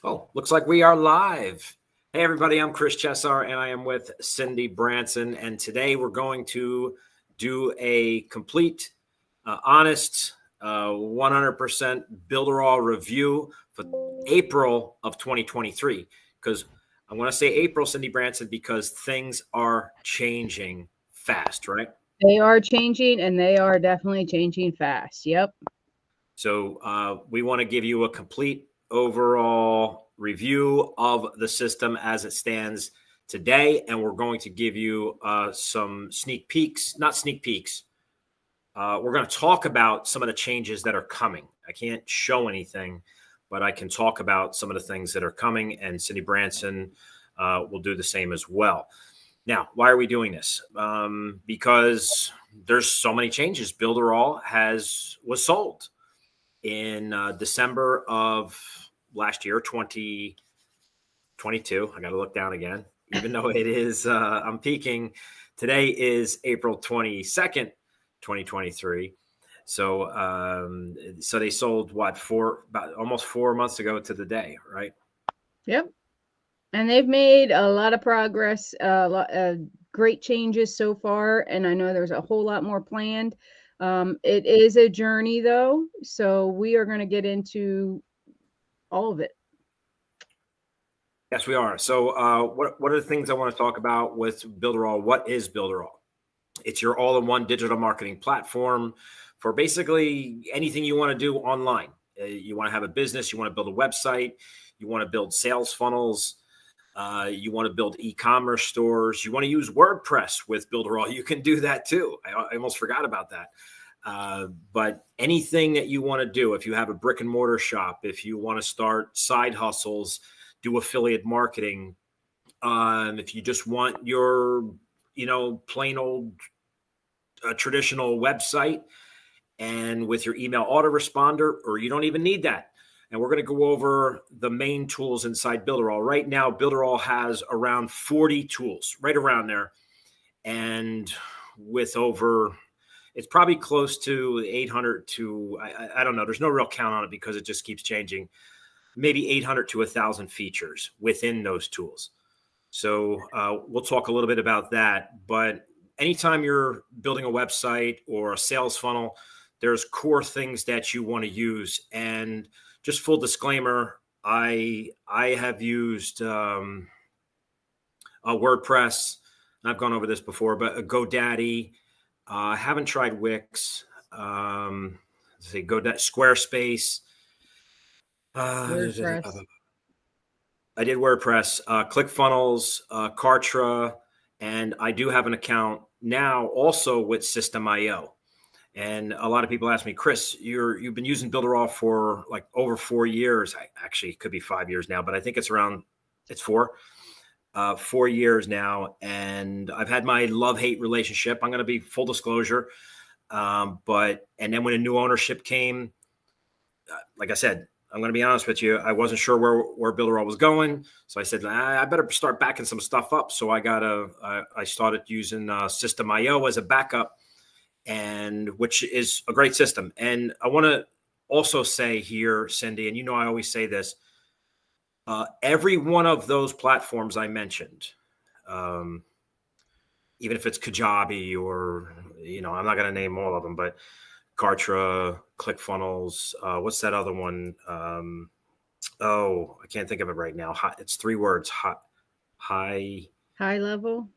Oh, looks like we are live. Hey, everybody, I'm Chris Chesar, and I am with Cindy Branson. And today we're going to do a complete, honest, 100% Builderall review for April of 2023. Because I want to say April, Cindy Branson, because things are changing fast, right? They are changing, and they are definitely changing fast. Yep. So we want to give you a complete overall review of the system as it stands today, and we're going to give you some sneak peeks, not sneak peeks. We're going to talk about some of the changes that are coming. I can't show anything, but I can talk about some of the things that are coming, and Cindy Branson will do the same as well. Now, why are we doing this? Because there's so many changes. Builderall was sold in December of last year, 2022. I got to look down again, even though it is, I'm peeking. Today is April 22nd, 2023. So they sold about almost 4 months ago to the day, right? Yep. And they've made a lot of progress, great changes so far. And I know there's a whole lot more planned. It is a journey, though, so we are going to get into all of it. Yes, we are. So what are the things I want to talk about with Builderall? What is Builderall? It's your all-in-one digital marketing platform for basically anything you want to do online. You want to have a business, you want to build a website, you want to build sales funnels, you want to build e-commerce stores, you want to use WordPress with Builderall, you can do that too. I almost forgot about that. But anything that you want to do, if you have a brick and mortar shop, if you want to start side hustles, do affiliate marketing, if you just want your, plain old traditional website and with your email autoresponder, or you don't even need that. And we're going to go over the main tools inside Builderall. Right now, Builderall has around 40 tools, right around there. And with it's probably close to 800 to, I don't know, there's no real count on it because it just keeps changing. Maybe 800 to 1,000 features within those tools. So we'll talk a little bit about that. But anytime you're building a website or a sales funnel, there's core things that you want to use. And just full disclaimer, I have used WordPress. I've gone over this before, but GoDaddy. I haven't tried Wix. Let's see, GoDaddy, Squarespace. WordPress. I did WordPress, ClickFunnels, Kartra, and I do have an account now also with System.io. And a lot of people ask me, Chris, you've been using Builderall for like over 4 years. Actually, it could be 5 years now, but I think it's 4 years now. And I've had my love-hate relationship. I'm going to be full disclosure. And then when a new ownership came, like I said, I'm going to be honest with you, I wasn't sure where Builderall was going. So I said, I better start backing some stuff up. So I started using System.io as a backup, and which is a great system. And I want to also say here, Cindy, and I always say this, every one of those platforms I mentioned, even if it's Kajabi or, I'm not going to name all of them, but Kartra, ClickFunnels, what's that other one? I can't think of it right now. It's 3 words. High level.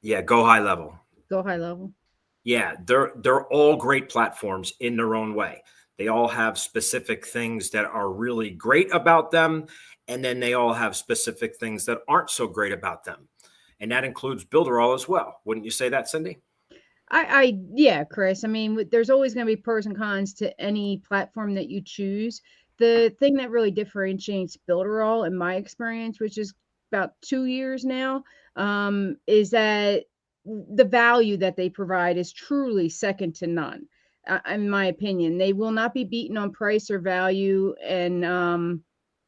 Yeah, Go High Level. Go High Level. Yeah, they're all great platforms in their own way. They all have specific things that are really great about them, and then they all have specific things that aren't so great about them. And that includes Builderall as well. Wouldn't you say that, Cindy? Yeah, Chris. I mean, there's always going to be pros and cons to any platform that you choose. The thing that really differentiates Builderall, in my experience, which is about 2 years now, is that the value that they provide is truly second to none. In my opinion, they will not be beaten on price or value. And,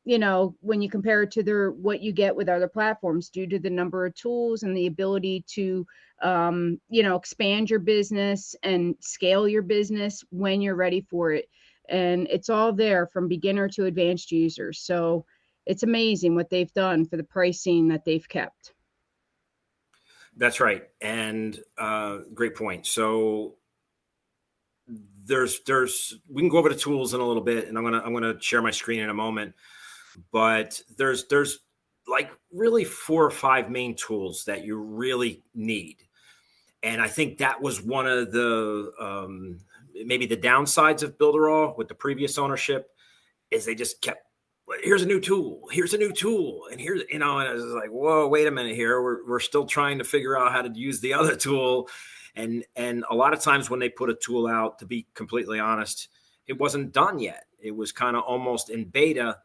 when you compare it to what you get with other platforms, due to the number of tools and the ability to, expand your business and scale your business when you're ready for it. And it's all there from beginner to advanced users. So it's amazing what they've done for the pricing that they've kept. That's right. And great point. So there's we can go over the tools in a little bit, and I'm gonna share my screen in a moment. But there's like really 4 or 5 main tools that you really need. And I think that was one of the maybe the downsides of Builderall with the previous ownership, is they just kept, here's a new tool, and here's, and I was like, whoa, wait a minute here. We're still trying to figure out how to use the other tool. And a lot of times when they put a tool out, to be completely honest, it wasn't done yet. It was kind of almost in beta.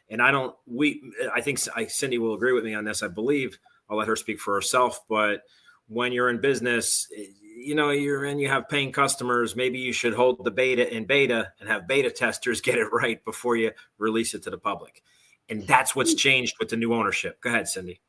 And I think Cindy will agree with me on this. I believe, I'll let her speak for herself, but when you're in business, you have paying customers, maybe you should hold the beta in beta and have beta testers get it right before you release it to the public. And that's what's changed with the new ownership. Go ahead, Cindy.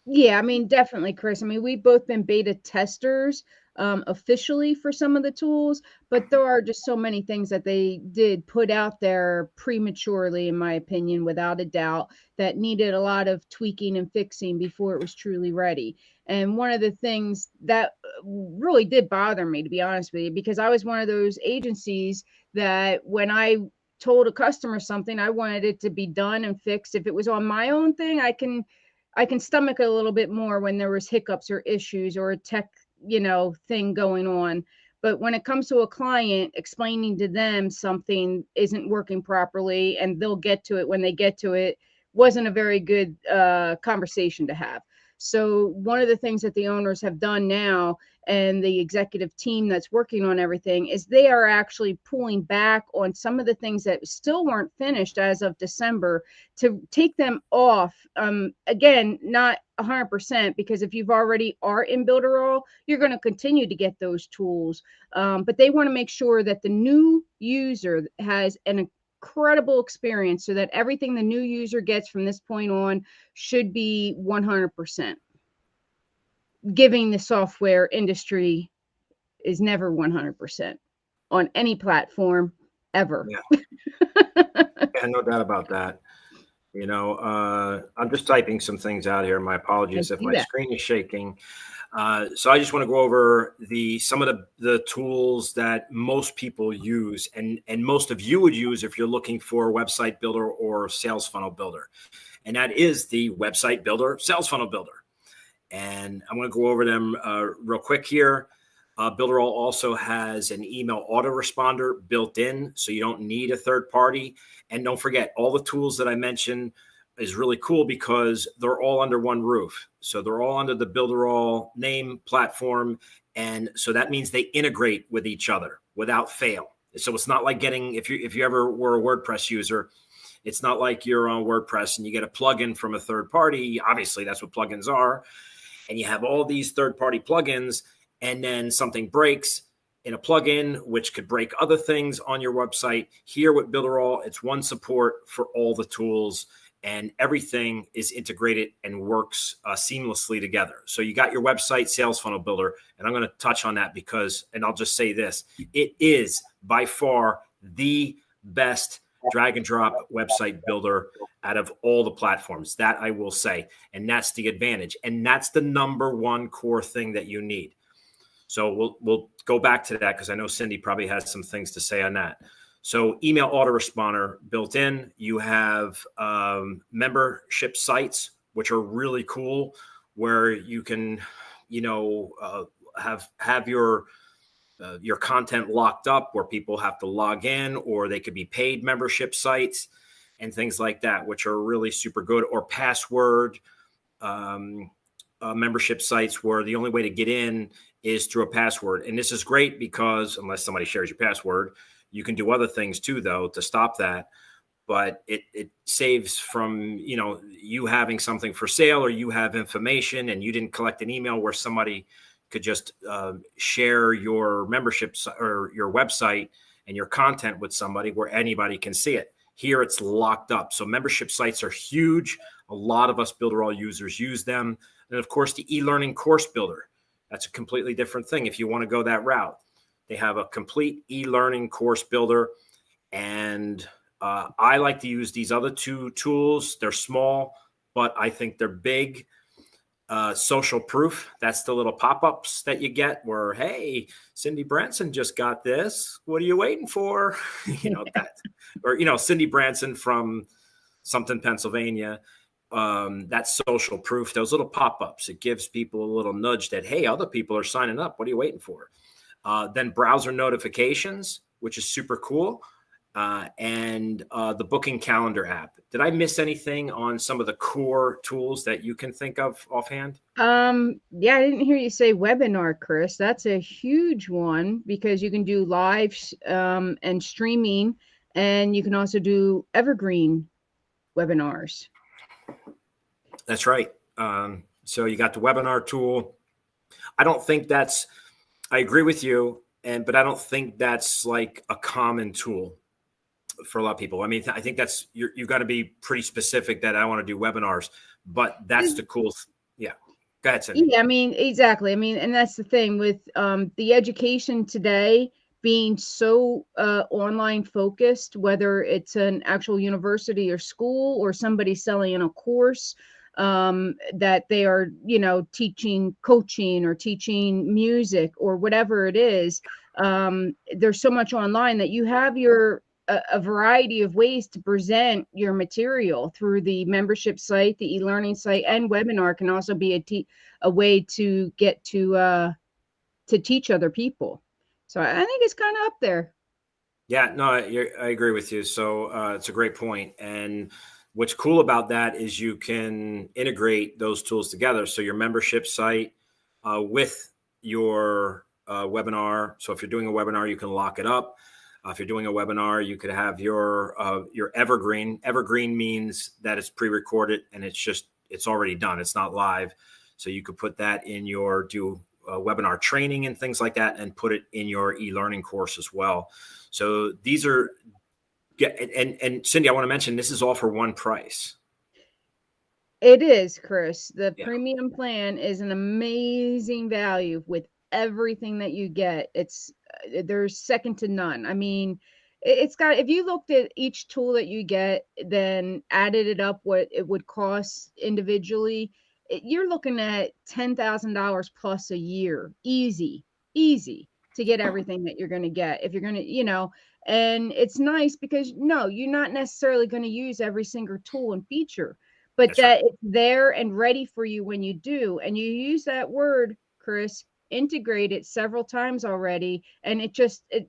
Yeah, I mean, definitely, Chris. I mean, we've both been beta testers officially for some of the tools, but there are just so many things that they did put out there prematurely, in my opinion, without a doubt, that needed a lot of tweaking and fixing before it was truly ready. And one of the things that really did bother me, to be honest with you, because I was one of those agencies that when I told a customer something, I wanted it to be done and fixed. If it was on my own thing, I can stomach it a little bit more when there was hiccups or issues or a tech, thing going on. But when it comes to a client, explaining to them something isn't working properly and they'll get to it when they get to it, wasn't a very good conversation to have. So one of the things that the owners have done now, and the executive team that's working on everything, is they are actually pulling back on some of the things that still weren't finished as of December, to take them off. Again, not 100%, because if you've already are in Builderall, you're going to continue to get those tools. But they want to make sure that the new user has an incredible experience, so that everything the new user gets from this point on should be 100%. Giving the software industry is never 100% on any platform ever. Yeah. Yeah, no doubt about that. I'm just typing some things out here. My apologies if my screen is shaking. So I just want to go over some of the tools that most people use, and most of you would use if you're looking for a website builder or sales funnel builder. And that is the website builder, sales funnel builder. And I'm going to go over them real quick here. Builderall also has an email autoresponder built in, so you don't need a third party. And don't forget, all the tools that I mentioned is really cool because they're all under one roof. So they're all under the Builderall name platform. And so that means they integrate with each other without fail. So it's not like getting, if you ever were a WordPress user, it's not like you're on WordPress and you get a plugin from a third party. Obviously, that's what plugins are. And you have all these third-party plugins, and then something breaks in a plugin, which could break other things on your website. Here with Builderall, it's one support for all the tools, and everything is integrated and works seamlessly together. So you got your website sales funnel builder, and I'm going to touch on that because, and I'll just say this, it is by far the best drag and drop website builder out of all the platforms. That I will say. And that's the advantage. And that's the number one core thing that you need. So we'll go back to that because I know Cindy probably has some things to say on that. So email autoresponder built in. You have membership sites, which are really cool, where you can, have your content locked up where people have to log in, or they could be paid membership sites and things like that, which are really super good, or password membership sites where the only way to get in is through a password. And this is great because unless somebody shares your password, you can do other things too, though, to stop that. But it saves from, you having something for sale, or you have information and you didn't collect an email where somebody could just share your membership or your website and your content with somebody where anybody can see it. Here it's locked up. So membership sites are huge. A lot of us Builderall users use them. And of course, the e-learning course builder. That's a completely different thing if you want to go that route. They have a complete e-learning course builder. And I like to use these other two tools. They're small, but I think they're big. Social proof, that's the little pop-ups that you get where, hey, Cindy Branson just got this. What are you waiting for? That, or, Cindy Branson from something, Pennsylvania. That's social proof. Those little pop-ups, it gives people a little nudge that, hey, other people are signing up. What are you waiting for? Then browser notifications, which is super cool. And the Booking Calendar app. Did I miss anything on some of the core tools that you can think of offhand? Yeah, I didn't hear you say webinar, Chris. That's a huge one because you can do live and streaming, and you can also do evergreen webinars. That's right. So you got the webinar tool. I agree with you, but I don't think that's like a common tool for a lot of people. I mean, I think that's, you've got to be pretty specific that I want to do webinars, but that's the cool. Yeah. Go ahead, Cindy. Yeah, I mean, exactly. I mean, and that's the thing with the education today being so online focused, whether it's an actual university or school or somebody selling in a course that they are, teaching coaching or teaching music or whatever it is. There's so much online that you have a variety of ways to present your material through the membership site, the e-learning site, and webinar can also be a way to get to teach other people. So I think it's kind of up there. Yeah, no, I agree with you. So it's a great point. And what's cool about that is you can integrate those tools together. So your membership site with your webinar. So if you're doing a webinar, you can lock it up. If you're doing a webinar, you could have your evergreen. Evergreen means that it's pre-recorded and it's already done. It's not live. So you could put that in your webinar training and things like that, and put it in your e-learning course as well. So these are, and Cindy, I want to mention this is all for one price. It is, Chris. The premium plan is an amazing value with everything that you get. There's second to none. I mean, if you looked at each tool that you get, then added it up, what it would cost individually, you're looking at $10,000 plus a year. Easy to get everything that you're going to get. If you're going to, and it's nice because you're not necessarily going to use every single tool and feature, but That's right. it's there and ready for you when you do. And you use that word, Chris, integrate it several times already. And it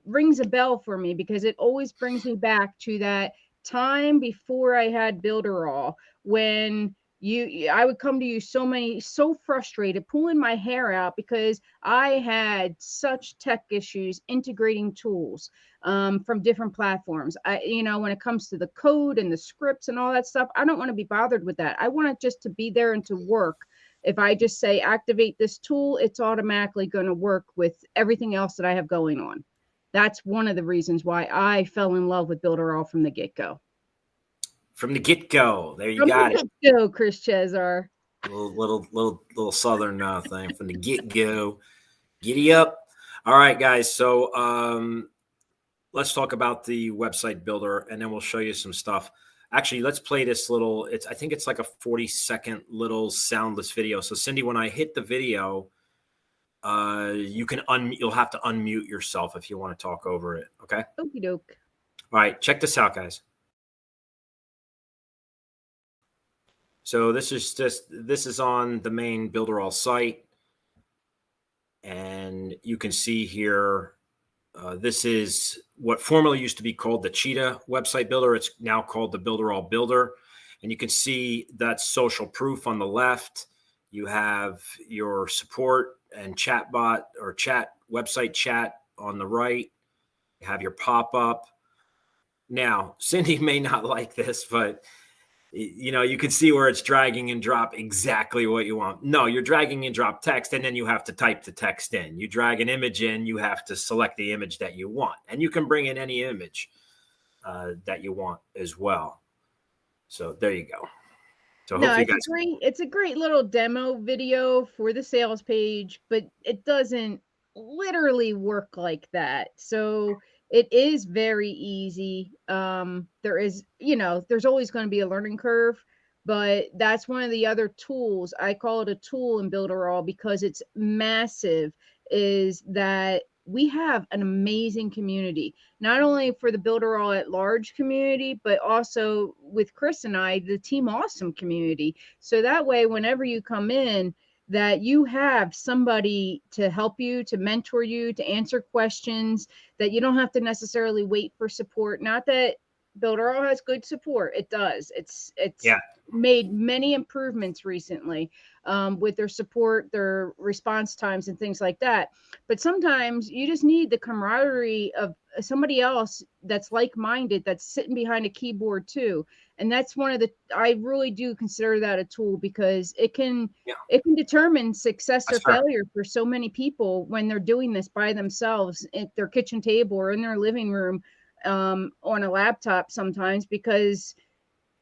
rings a bell for me because it always brings me back to that time before I had Builderall, when I would come to you so frustrated, pulling my hair out because I had such tech issues integrating tools from different platforms. When it comes to the code and the scripts and all that stuff, I don't want to be bothered with that. I want it just to be there and to work. If I just say activate this tool, it's automatically going to work with everything else that I have going on. That's one of the reasons why I fell in love with Builderall from the get-go. From the get-go, there you got it. Get-go, Chris Chesar. Little southern thing from the get-go. Giddy up. All right, guys. So let's talk about the website builder, and then we'll show you some stuff. Actually, let's play this little. I think it's like a 40-second little soundless video. So Cindy, when I hit the video, you'll have to unmute yourself if you want to talk over it. Okay. Okie doke. All right, check this out, guys. So this is on the main Builderall site, and you can see here, this is what formerly used to be called the Cheetah website builder. It's now called the Builderall Builder, and you can see that social proof on the left. You have your support and chatbot or website chat on the right. You have your pop-up. Now, Cindy may not like this, but you can see where it's dragging and drop exactly what you want. No, you're dragging and drop text, and then you have to type the text in. You drag an image in, you have to select the image that you want. And you can bring in any image that you want as well. So there you go. So it's a great little demo video for the sales page, but it doesn't literally work like that. So it is very easy. There is, there's always going to be a learning curve, but that's one of the other tools. I call it a tool in Builderall because it's massive, is that we have an amazing community, not only for the Builderall at large community, but also with Chris and I, the Team Awesome community. So that way, whenever you come in, that you have somebody to help you, to mentor you, to answer questions, that you don't have to necessarily wait for support. Not that Builderall has good support. It does. It's Yeah. made many improvements recently with their support, their response times, and things like that. But sometimes you just need the camaraderie of somebody else that's like-minded, that's sitting behind a keyboard too. And that's one of the, I really do consider that a tool, because it can determine success or failure for so many people when they're doing this by themselves at their kitchen table or in their living room on a laptop sometimes, because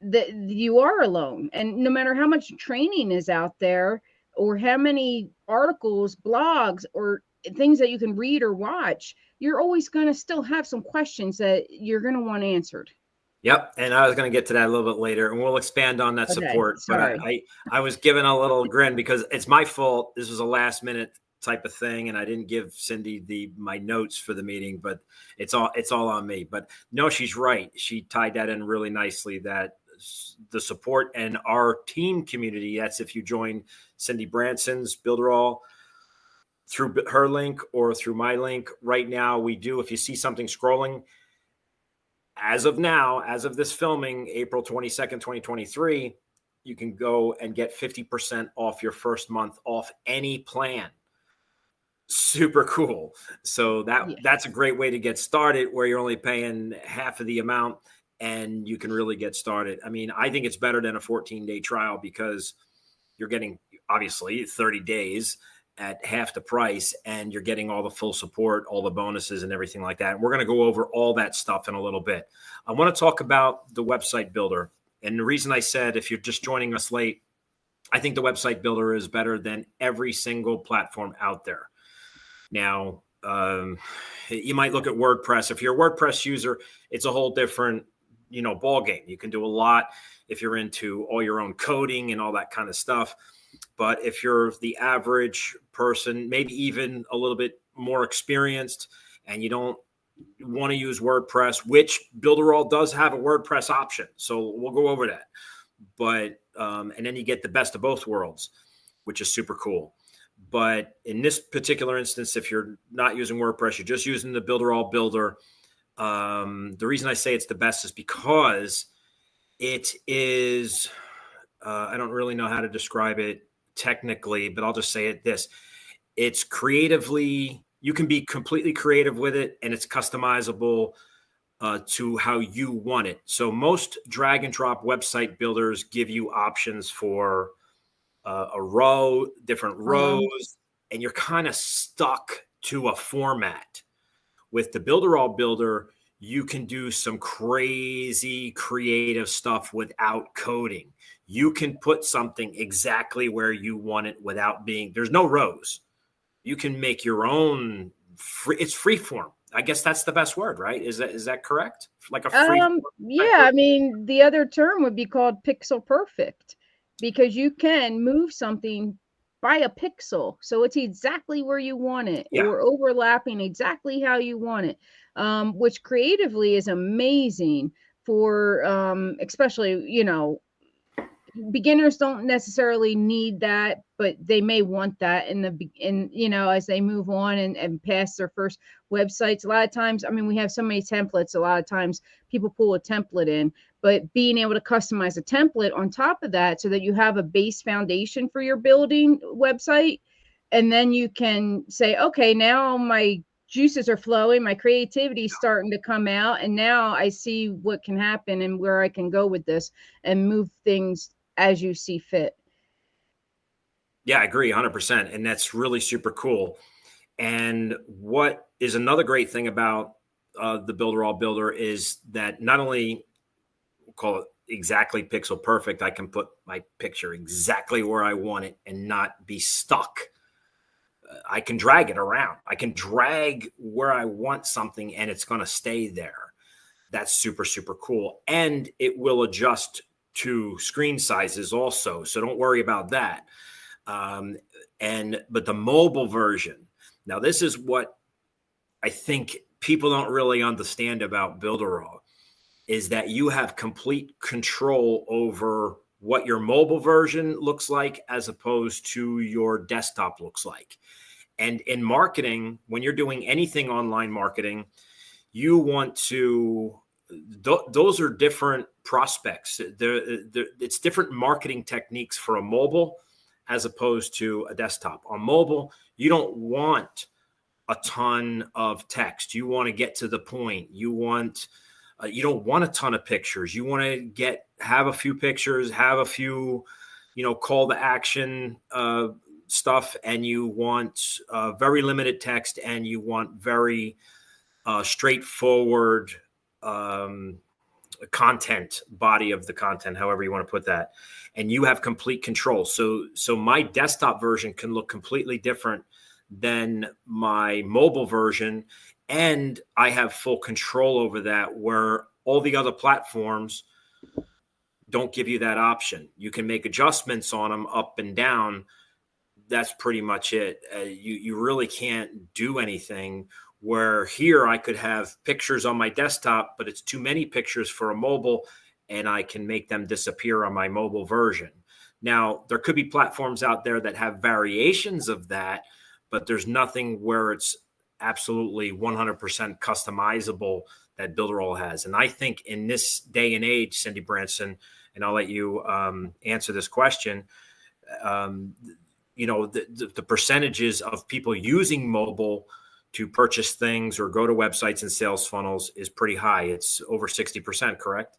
you are alone. And no matter how much training is out there, or how many articles, blogs, or things that you can read or watch, you're always going to still have some questions that you're going to want answered. Yep. And I was going to get to that a little bit later, and we'll expand on that support. Sorry. But I was given a little grin because it's my fault. This was a last minute type of thing, and I didn't give Cindy my notes for the meeting, but it's all on me. But no, she's right. She tied that in really nicely, that the support and our team community. That's if you join Cindy Branson's Builderall through her link or through my link. Right now, we do, if you see something scrolling, as of now, as of this filming, April 22nd, 2023, you can go and get 50% off your first month off any plan. Super cool. So that's a great way to get started, where you're only paying half of the amount and you can really get started. I mean, I think it's better than a 14-day trial, because you're getting, obviously, 30 days at half the price, and you're getting all the full support, all the bonuses and everything like that. And we're going to go over all that stuff in a little bit. I want to talk about the website builder. And the reason I said, if you're just joining us late, I think the website builder is better than every single platform out there. Now, you might look at WordPress. If you're a WordPress user, it's a whole different, ball game. You can do a lot if you're into all your own coding and all that kind of stuff. But if you're the average person, maybe even a little bit more experienced, and you don't want to use WordPress, which Builderall does have a WordPress option, so we'll go over that. But and then you get the best of both worlds, which is super cool. But in this particular instance, if you're not using WordPress, you're just using the Builderall Builder. The reason I say it's the best is because it is, I don't really know how to describe it technically, but I'll just say it this. It's creatively, you can be completely creative with it, and it's customizable to how you want it. So most drag and drop website builders give you options for a row, different rows, and you're kind of stuck to a format. With the Builderall Builder, you can do some crazy creative stuff without coding. You can put something exactly where you want it without there's no rows. You can make your own it's free form. I guess that's the best word, right? Is that correct? Like a free yeah, I mean, the other term would be called pixel perfect, because you can move something by a pixel, so it's exactly where you want it, or overlapping exactly how you want it, which creatively is amazing for especially, beginners don't necessarily need that, but they may want that as they move on and pass their first websites. A lot of times, I mean, we have so many templates. A lot of times people pull a template in, but being able to customize a template on top of that, so that you have a base foundation for your building website. And then you can say, okay, now my juices are flowing, my creativity is starting to come out, and now I see what can happen and where I can go with this and move things as you see fit. Yeah, I agree 100%. And that's really super cool. And what is another great thing about the Builderall Builder is that not only we'll call it exactly pixel perfect, I can put my picture exactly where I want it and not be stuck. I can drag it around. I can drag where I want something and it's going to stay there. That's super, super cool. And it will adjust to screen sizes also. So don't worry about that. But the mobile version, now this is what I think people don't really understand about Builderall, is that you have complete control over what your mobile version looks like as opposed to your desktop looks like. And in marketing, when you're doing anything online marketing, you want to, those are different prospects. It's different marketing techniques for a mobile as opposed to a desktop. On mobile, you don't want a ton of text. You want to get to the point. You don't want a ton of pictures. You want to have a few pictures, have a few, call to action stuff, and you want very limited text, and you want very straightforward content, body of the content, however you want to put that. And you have complete control. So my desktop version can look completely different than my mobile version. And I have full control over that, where all the other platforms don't give you that option. You can make adjustments on them up and down. That's pretty much it. You really can't do anything. Where here I could have pictures on my desktop, but it's too many pictures for a mobile, and I can make them disappear on my mobile version. Now, there could be platforms out there that have variations of that, but there's nothing where it's absolutely 100% customizable that Builderall has. And I think in this day and age, Cindy Branson, and I'll let you answer this question, the percentages of people using mobile to purchase things or go to websites and sales funnels is pretty high. It's over 60%, correct?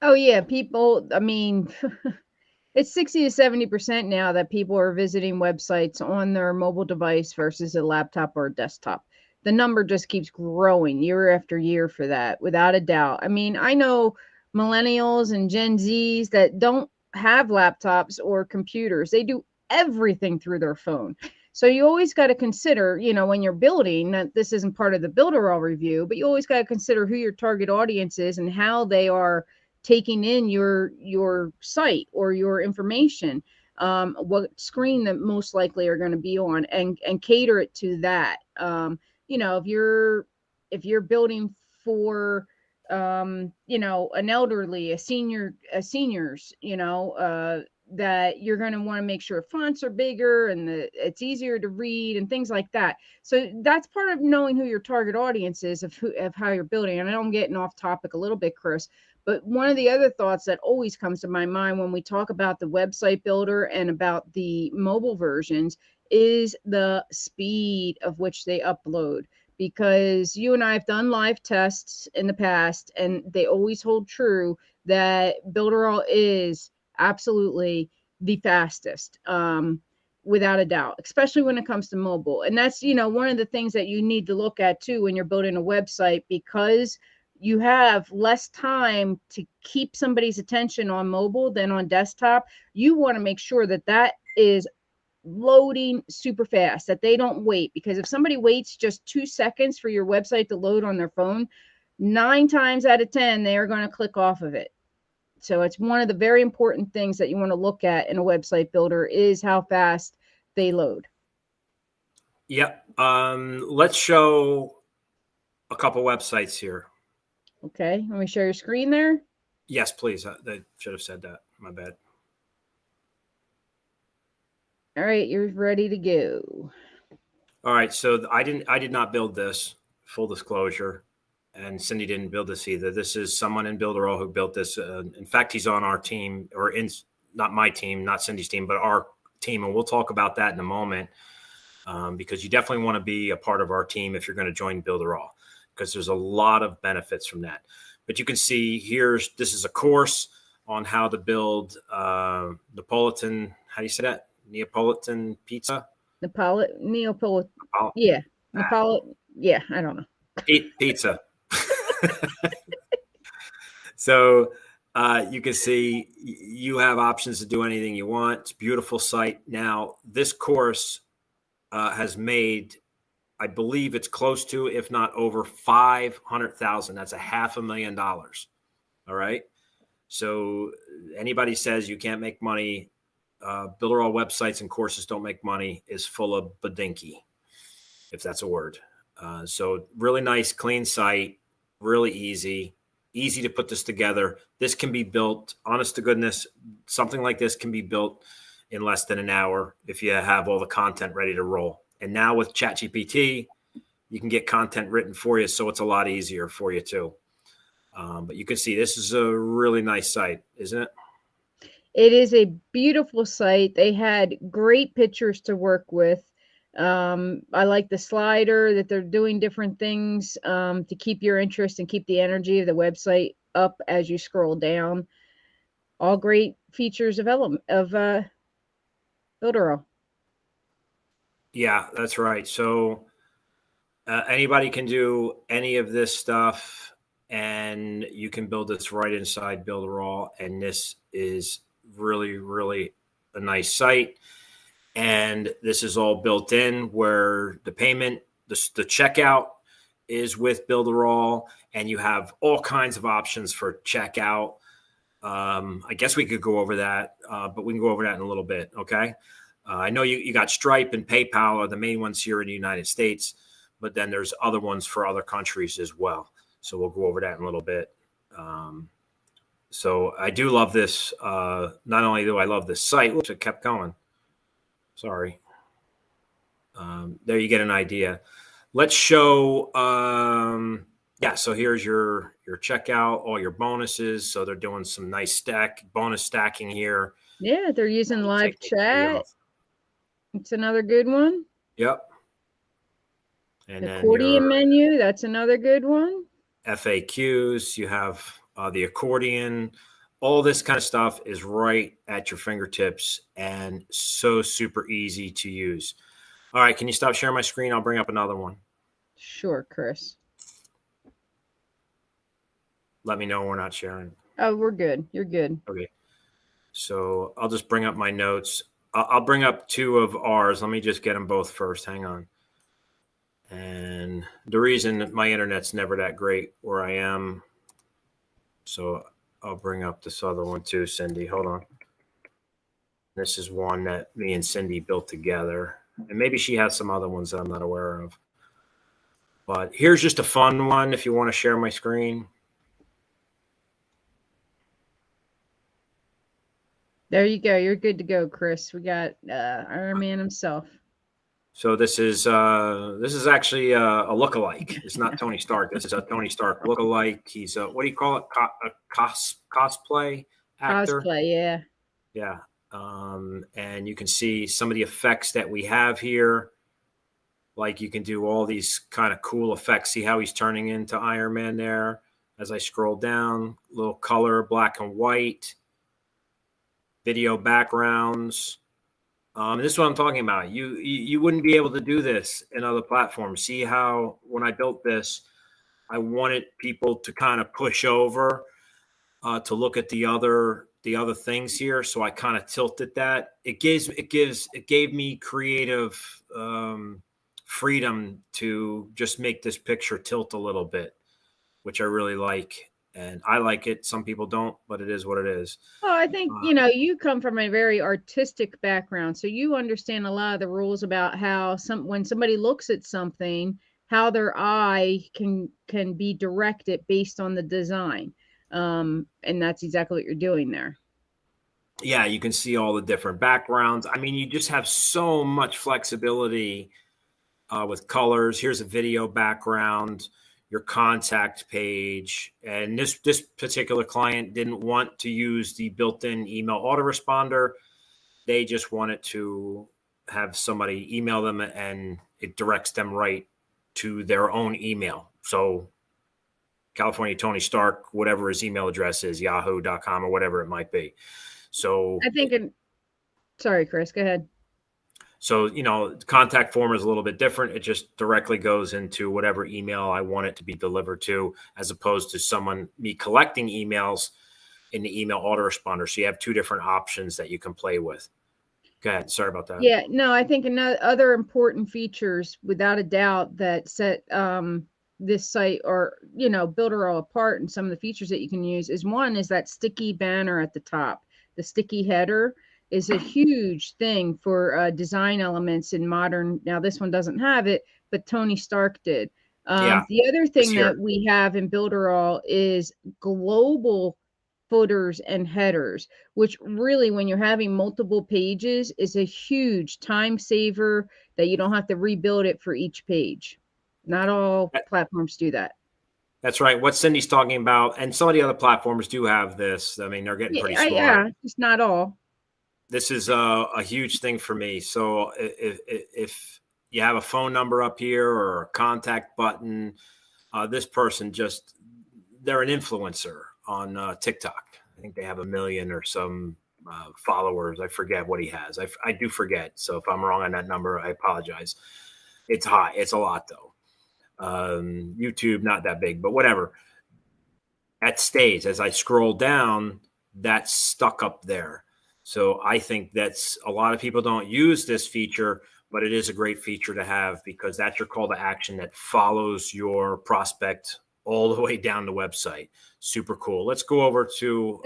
Oh yeah, people, I mean, it's 60 to 70% now that people are visiting websites on their mobile device versus a laptop or a desktop. The number just keeps growing year after year for that, without a doubt. I mean, I know millennials and Gen Zs that don't have laptops or computers. They do everything through their phone. So you always got to consider, when you're building, that this isn't part of the Builderall review, but you always got to consider who your target audience is and how they are taking in your site or your information, what screen that most likely are going to be on, and cater it to that. If you're building for an elderly, a seniors, that you're going to want to make sure fonts are bigger and it's easier to read and things like that. So that's part of knowing who your target audience is of how you're building. And I know I'm getting off topic a little bit, Chris, but one of the other thoughts that always comes to my mind when we talk about the website builder and about the mobile versions is the speed of which they upload. Because you and I have done live tests in the past, and they always hold true that Builderall is absolutely the fastest, without a doubt, especially when it comes to mobile. And that's, one of the things that you need to look at too when you're building a website, because you have less time to keep somebody's attention on mobile than on desktop. You want to make sure that that is loading super fast, that they don't wait, because if somebody waits just 2 seconds for your website to load on their phone, 9 times out of 10 they are going to click off of it. So it's one of the very important things that you want to look at in a website builder is how fast they load. Yep. Let's show a couple websites here. Okay, let me share your screen there. Yes, please. I should have said that. My bad. All right, you're ready to go. All right. So I did not build this, full disclosure, and Cindy didn't build this either. This is someone in Builderall who built this. In fact, he's on our team, or not my team, not Cindy's team, but our team. And we'll talk about that in a moment, because you definitely want to be a part of our team if you're going to join Builderall, because there's a lot of benefits from that. But you can see this is a course on how to build Neapolitan. How do you say that? Neapolitan pizza? Neapolitan. Yeah. Neapolitan. Yeah, I don't know. Pizza. So you can see you have options to do anything you want. It's a beautiful site. Now, this course, has made, I believe it's close to, if not over 500,000. That's $500,000. All right. So anybody says you can't make money, Builderall websites and courses don't make money is full of badinky, if that's a word. So really nice, clean site, really easy to put this together. This can be built, honest to goodness, something like this can be built in less than an hour if you have all the content ready to roll. And now with ChatGPT, you can get content written for you, so it's a lot easier for you too. But you can see this is a really nice site, isn't it? It is a beautiful site. They had great pictures to work with. I like the slider that they're doing different things to keep your interest and keep the energy of the website up as you scroll down. All great features of Builderall. Yeah, that's right. So anybody can do any of this stuff, and you can build this right inside Builderall. And this is really, really a nice site. And this is all built in where the payment, the checkout is with Builderall, and you have all kinds of options for checkout. I guess we could go over that, but we can go over that in a little bit. Okay. I know you got Stripe and PayPal are the main ones here in the United States, but then there's other ones for other countries as well. So we'll go over that in a little bit. So I do love this. Not only do I love this site, whoops, it kept going. Sorry. There you get an idea. Let's show. Yeah. So here's your checkout, all your bonuses. So they're doing some nice bonus stacking here. Yeah, they're using live chat. It's another good one. Yep. And the accordion menu, that's another good one. FAQs, you have the accordion. All this kind of stuff is right at your fingertips and so super easy to use. All right, can you stop sharing my screen? I'll bring up another one. Sure, Chris. Let me know when we're not sharing. Oh, we're good. You're good. Okay. So I'll just bring up my notes. I'll bring up two of ours. Let me just get them both first. Hang on. And the reason my internet's never that great where I am, so I'll bring up this other one too, Cindy. Hold on. This is one that me and Cindy built together. And maybe she has some other ones that I'm not aware of. But here's just a fun one if you want to share my screen. There you go. You're good to go, Chris. We got Iron Man himself. So this is actually a lookalike. It's not Tony Stark. This is a Tony Stark lookalike. He's a, what do you call it? A cosplay actor. Cosplay, yeah. Yeah. And you can see some of the effects that we have here. Like you can do all these kind of cool effects. See how he's turning into Iron Man there. As I scroll down, little color, black and white, video backgrounds. This is what I'm talking about. You wouldn't be able to do this in other platforms. See how when I built this, I wanted people to kind of push over to look at the other things here. So I kind of tilted that. It gave me creative freedom to just make this picture tilt a little bit, which I really like. And I like it. Some people don't, but it is what it is. Well, I think, you come from a very artistic background, so you understand a lot of the rules about how when somebody looks at something, how their eye can be directed based on the design. And that's exactly what you're doing there. Yeah, you can see all the different backgrounds. I mean, you just have so much flexibility with colors. Here's a video background, your contact page. And this particular client didn't want to use the built-in email autoresponder. They just wanted to have somebody email them and it directs them right to their own email. So California Tony Stark, whatever his email address is, yahoo.com or whatever it might be. So I think sorry, Chris, go ahead. So, the contact form is a little bit different. It just directly goes into whatever email I want it to be delivered to, as opposed to me collecting emails in the email autoresponder. So you have two different options that you can play with. Go ahead. Sorry about that. Yeah, no, I think another other important features, without a doubt, that set this site or Builderall apart, and some of the features that you can use is one is that sticky banner at the top. The sticky header is a huge thing for design elements in modern. Now this one doesn't have it, but Tony Stark did. Yeah, The other thing here. that we have in Builderall is global footers and headers, which really, when you're having multiple pages, is a huge time saver that you don't have to rebuild it for each page. Not all platforms do that. That's right. What Cindy's talking about, and some of the other platforms do have this. I mean, they're getting pretty smart. Yeah, just not all. This is a huge thing for me. So if you have a phone number up here or a contact button, this person they're an influencer on TikTok. I think they have 1 million or some followers. I forget what he has. I do forget. So if I'm wrong on that number, I apologize. It's high. It's a lot though. YouTube, not that big, but whatever. That stays. As I scroll down, that's stuck up there. So I think that's a lot of people don't use this feature, but it is a great feature to have because that's your call to action that follows your prospect all the way down the website. Super cool. Let's go over to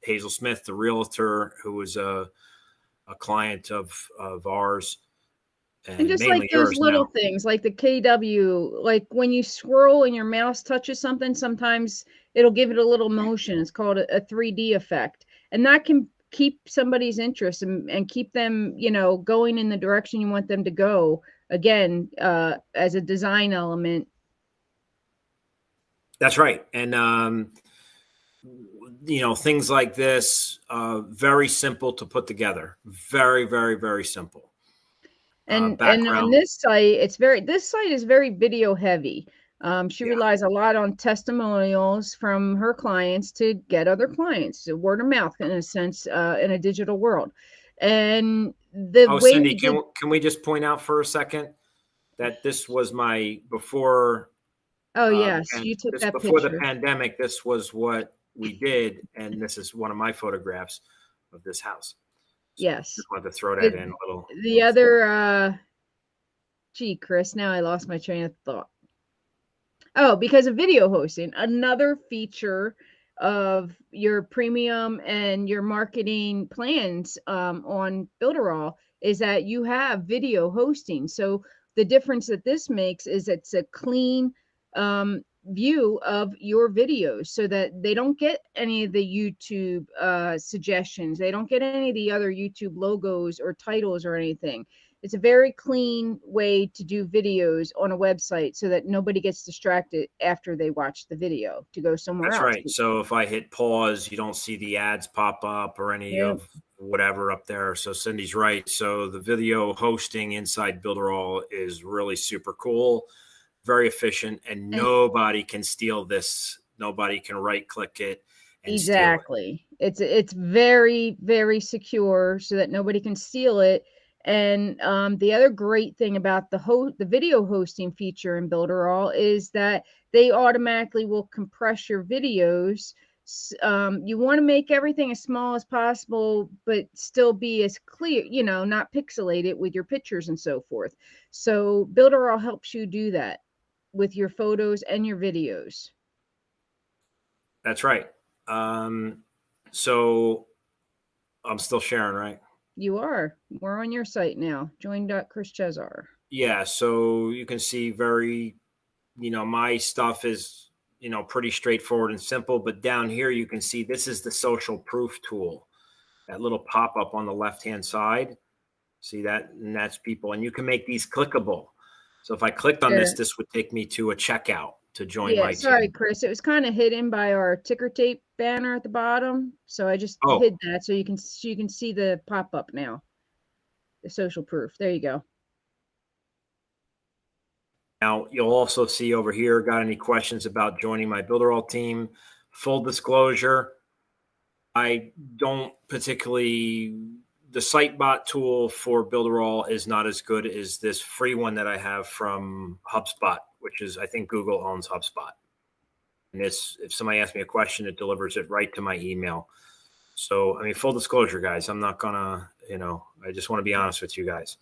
Hazel Smith, the realtor, who was a client of ours. And just like those little things, like the KW, like when you scroll and your mouse touches something, sometimes it'll give it a little motion. It's called a 3D effect. And that can keep somebody's interest and keep them, going in the direction you want them to go. Again, as a design element. That's right. And, things like this, very simple to put together. Very, very, very simple. And on this site, this site is very video heavy. She relies a lot on testimonials from her clients to get other clients, so word of mouth in a sense, in a digital world. And Cindy, can we just point out for a second that this was my before? Oh yes, you took that before picture. The pandemic. This was what we did, and this is one of my photographs of this house. So yes, just wanted to throw that in a little. The other, gee, Chris, now I lost my train of thought. Oh, because of video hosting, another feature of your premium and your marketing plans on Builderall is that you have video hosting. So the difference that this makes is it's a clean view of your videos so that they don't get any of the YouTube suggestions. They don't get any of the other YouTube logos or titles or anything. It's a very clean way to do videos on a website so that nobody gets distracted after they watch the video to go somewhere else. That's right. So if I hit pause, you don't see the ads pop up or any of whatever up there. So Cindy's right. So the video hosting inside Builderall is really super cool, very efficient, and nobody can steal this. Nobody can right click it and exactly steal it. It's very, very secure so that nobody can steal it. And the other great thing about the video hosting feature in Builderall is that they automatically will compress your videos. You want to make everything as small as possible, but still be as clear, not pixelated with your pictures and so forth. So Builderall helps you do that with your photos and your videos. That's right. So I'm still sharing, right? You are. We're on your site now. Join.Chris Chesar. Yeah. So you can see very, my stuff is, pretty straightforward and simple. But down here, you can see this is the social proof tool, that little pop up on the left-hand side. See that? And that's people. And you can make these clickable. So if I clicked on this would take me to a checkout to join my team. Sorry, Chris. It was kind of hidden by our ticker tape banner at the bottom. So I just hid that so you can see the pop-up now. The social proof. There you go. Now you'll also see over here, got any questions about joining my Builderall team? Full disclosure, I don't particularly, the Sitebot tool for Builderall is not as good as this free one that I have from HubSpot, which is, I think Google owns HubSpot. And if somebody asks me a question, it delivers it right to my email. So, I mean, full disclosure, guys, I'm not going to, I just want to be honest with you guys.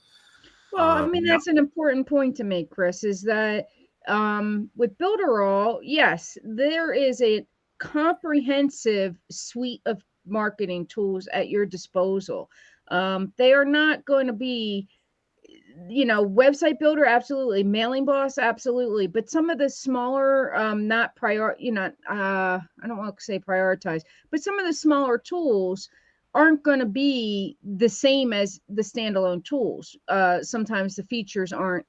Well, I mean, that's an important point to make, Chris, is that with Builderall, yes, there is a comprehensive suite of marketing tools at your disposal. They are not going to be, website builder, absolutely, mailing boss, absolutely, but some of the smaller, not I don't want to say prioritize, but some of the smaller tools aren't going to be the same as the standalone tools. Sometimes the features aren't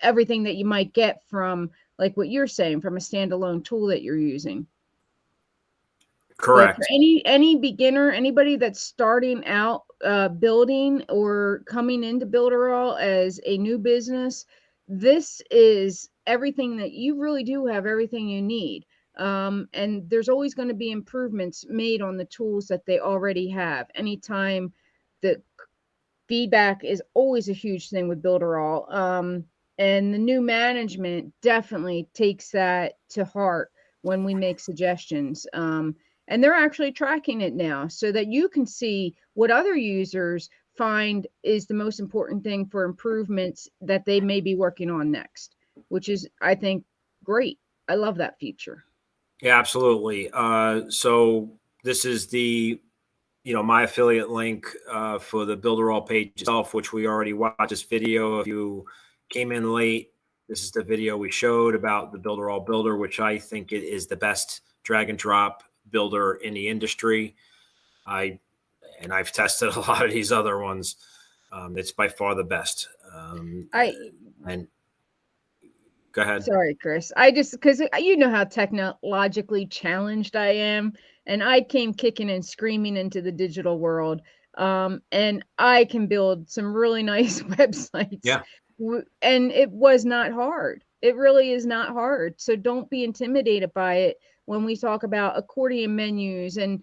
everything that you might get from, like what you're saying, from a standalone tool that you're using. Correct. But for any beginner, anybody that's starting out building or coming into Builderall as a new business, this is everything that you really do have everything you need. And there's always going to be improvements made on the tools that they already have. Anytime the feedback is always a huge thing with Builderall. And the new management definitely takes that to heart when we make suggestions. And they're actually tracking it now so that you can see what other users find is the most important thing for improvements that they may be working on next, which is, I think, great. I love that feature. Yeah, absolutely. So this is the, my affiliate link for the Builderall page itself, which we already watched this video. If you came in late, this is the video we showed about the Builderall Builder, which I think it is the best drag and drop builder in the industry. I've tested a lot of these other ones. It's by far the best. And go ahead. Sorry, Chris. I just, because you know how technologically challenged I am, and I came kicking and screaming into the digital world. And I can build some really nice websites. Yeah. And it was not hard. It really is not hard. So don't be intimidated by it when we talk about accordion menus and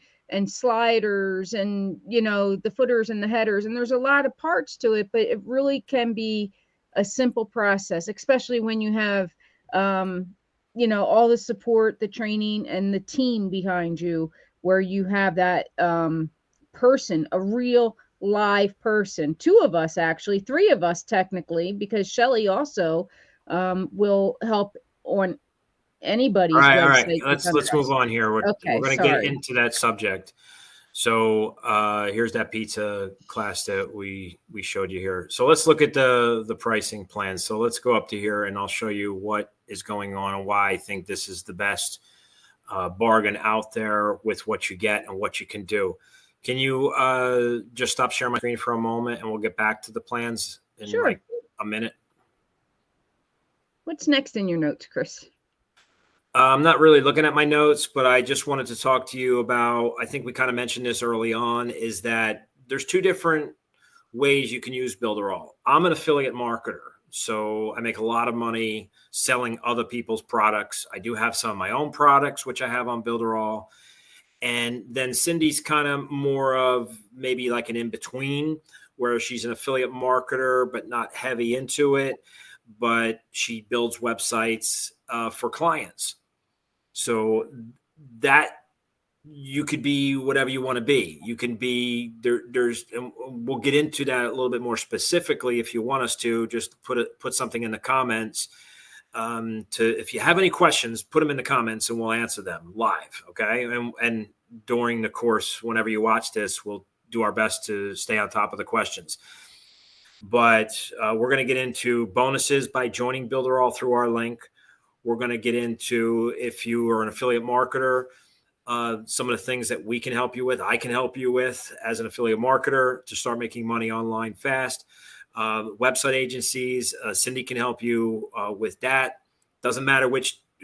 sliders and, the footers and the headers. And there's a lot of parts to it, but it really can be a simple process, especially when you have, all the support, the training, and the team behind you, where you have that person, a real live person. 2 of us, actually, 3 of us technically, because Shelly also will help on anybody's website. All right. Let's move on here. We're going to get into that subject. So here's that pizza class that we showed you here. So let's look at the pricing plan. So let's go up to here and I'll show you what is going on and why I think this is the best bargain out there with what you get and what you can do. Can you just stop sharing my screen for a moment and we'll get back to the plans in like a minute? What's next in your notes, Chris? I'm not really looking at my notes, but I just wanted to talk to you about, I think we kind of mentioned this early on, is that there's 2 different ways you can use Builderall. I'm an affiliate marketer, so I make a lot of money selling other people's products. I do have some of my own products, which I have on Builderall. And then Cindy's kind of more of maybe like an in-between, where she's an affiliate marketer, but not heavy into it, but she builds websites for clients. So that you could be whatever you want to be. You can be there's, and we'll get into that a little bit more specifically if you want us to. Just put something in the comments. If you have any questions, put them in the comments and we'll answer them live. Okay, and during the course, whenever you watch this, we'll do our best to stay on top of the questions. But we're going to get into bonuses by joining Builderall through our link. We're going to get into, if you are an affiliate marketer, some of the things that we can help you with, I can help you with as an affiliate marketer to start making money online fast. Website agencies, Cindy can help you with that. Doesn't matter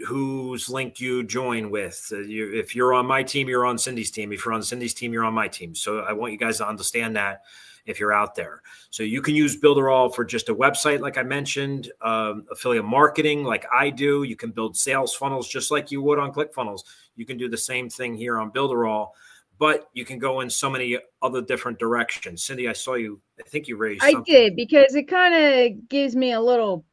whose link you join with. If you're on my team, you're on Cindy's team. If you're on Cindy's team, you're on my team. So I want you guys to understand that if you're out there. So you can use Builderall for just a website, like I mentioned, affiliate marketing like I do. You can build sales funnels just like you would on ClickFunnels. You can do the same thing here on Builderall, but you can go in so many other different directions. Cindy, I saw you, I think you raised something. I did, because it kind of gives me a little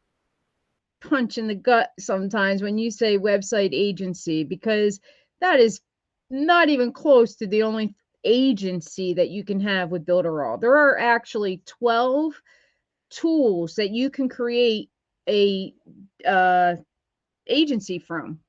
punch in the gut sometimes when you say website agency, because that is not even close to the only agency that you can have with Builderall. There are actually 12 tools that you can create a agency from.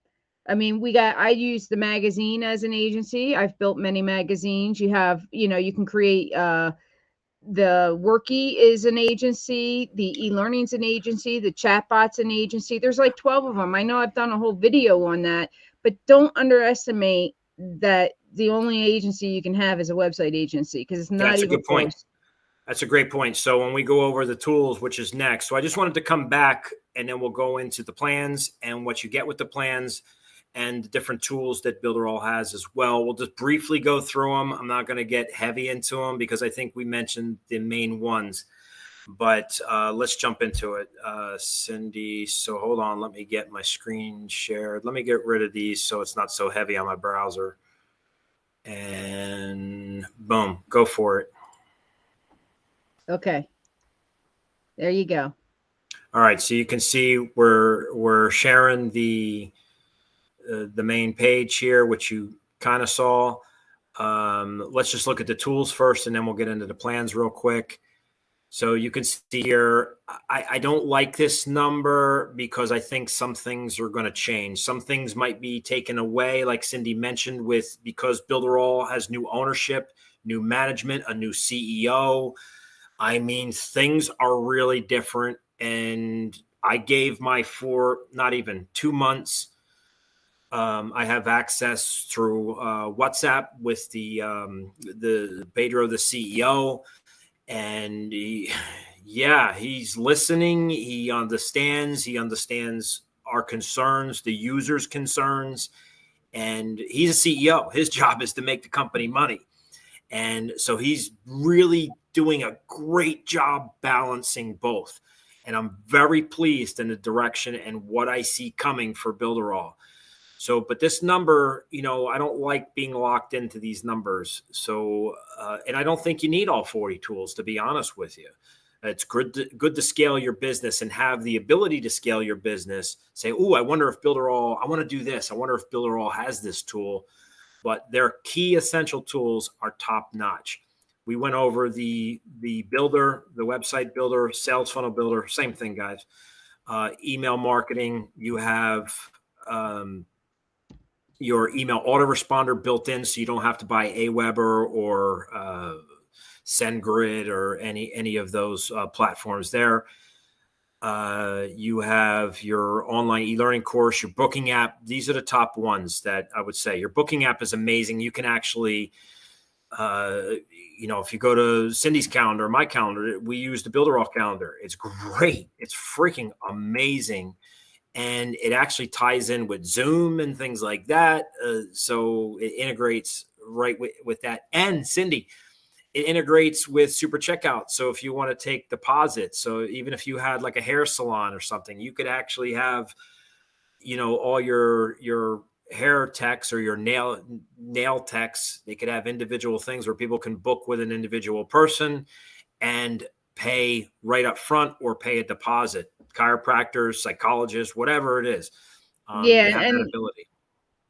I mean, I use the magazine as an agency. I've built many magazines. You have, you can create, the Worky is an agency, the e-learning's an agency, the chatbot's an agency. There's like 12 of them. I know I've done a whole video on that, but don't underestimate that the only agency you can have is a website agency, because it's not even close. That's a great point. So when we go over the tools, which is next, so I just wanted to come back and then we'll go into the plans and what you get with the plans and the different tools that Builderall has as well. We'll just briefly go through them. I'm not going to get heavy into them because I think we mentioned the main ones, but let's jump into it. Cindy, so hold on. Let me get my screen shared. Let me get rid of these so it's not so heavy on my browser. And boom, go for it. Okay. There you go. All right. So you can see we're sharing the main page here, which you kind of saw. Let's just look at the tools first, and then we'll get into the plans real quick. So you can see here, I don't like this number because I think some things are going to change. Some things might be taken away, like Cindy mentioned, because Builderall has new ownership, new management, a new CEO. I mean, things are really different. And I gave not even 2 months. I have access through WhatsApp with the Pedro, the CEO, and he's listening. He understands our concerns, the users' concerns, and he's a CEO. His job is to make the company money, and so he's really doing a great job balancing both. And I'm very pleased in the direction and what I see coming for Builderall. So, but this number, I don't like being locked into these numbers. So, and I don't think you need all 40 tools, to be honest with you. It's good to scale your business and have the ability to scale your business. Say, I wonder if Builderall, I want to do this. I wonder if Builderall has this tool. But their key essential tools are top notch. We went over the builder, the website builder, sales funnel builder, same thing, guys. Email marketing, you have your email autoresponder built in, so you don't have to buy Aweber or SendGrid or any of those platforms there. You have your online e-learning course, your booking app. These are the top ones that I would say. Your booking app is amazing. You can actually, if you go to Cindy's calendar, my calendar, we use the Builderall calendar. It's great. It's freaking amazing. And it actually ties in with Zoom and things like that. So it integrates right with that. And Cindy, it integrates with Super Checkout. So if you want to take deposits, so even if you had like a hair salon or something, you could actually have, all your hair techs or your nail techs, they could have individual things where people can book with an individual person and pay right up front or pay a deposit. Chiropractors, psychologists, whatever it is. They have that ability.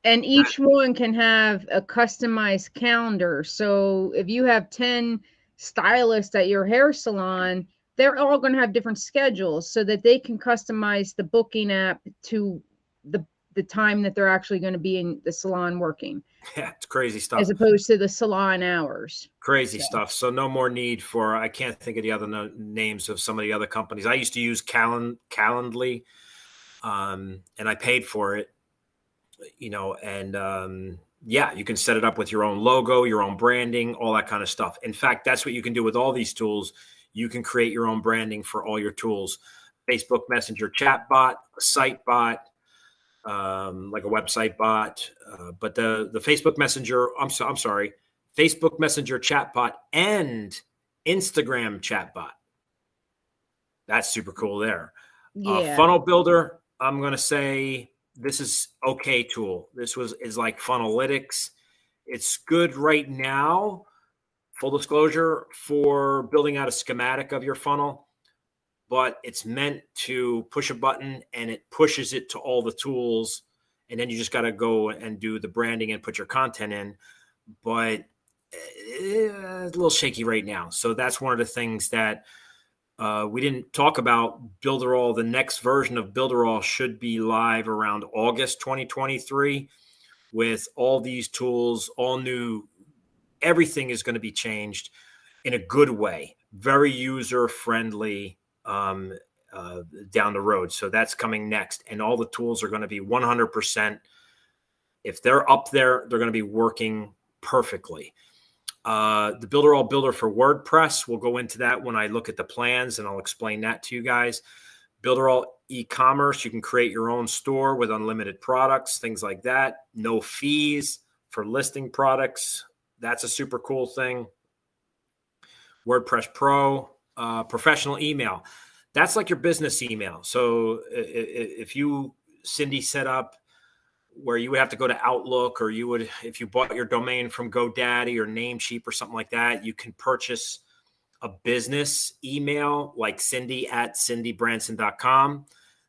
And each one can have a customized calendar. So if you have 10 stylists at your hair salon, they're all going to have different schedules so that they can customize the booking app to the time that they're actually going to be in the salon working. Yeah, it's crazy stuff. As opposed to the salon hours. Crazy stuff. So no more need for, I can't think of the other names of some of the other companies. I used to use Calendly, and I paid for it, and you can set it up with your own logo, your own branding, all that kind of stuff. In fact, that's what you can do with all these tools. You can create your own branding for all your tools. Facebook Messenger chat bot, a site bot, like a website bot, but the Facebook Messenger, I'm sorry, Facebook Messenger chatbot and Instagram chatbot. That's super cool there. Yeah. Funnel Builder, I'm going to say this is okay tool. This is like Funnelytics. It's good right now, full disclosure, for building out a schematic of your funnel, but it's meant to push a button and it pushes it to all the tools. And then you just got to go and do the branding and put your content in. But a little shaky right now. So that's one of the things that we didn't talk about. Builderall, the next version of Builderall should be live around August 2023 with all these tools, all new. Everything is going to be changed in a good way, very user friendly down the road. So that's coming next. And all the tools are going to be 100%. If they're up there, they're going to be working perfectly. The Builderall Builder for WordPress, we'll go into that when I look at the plans, and I'll explain that to you guys. Builderall e-commerce, you can create your own store with unlimited products, things like that. No fees for listing products. That's a super cool thing. WordPress Pro, professional email. That's like your business email. So if you, Cindy, set up where you would have to go to Outlook, or you would, if you bought your domain from GoDaddy or Namecheap or something like that, you can purchase a business email like Cindy at cindybranson.com.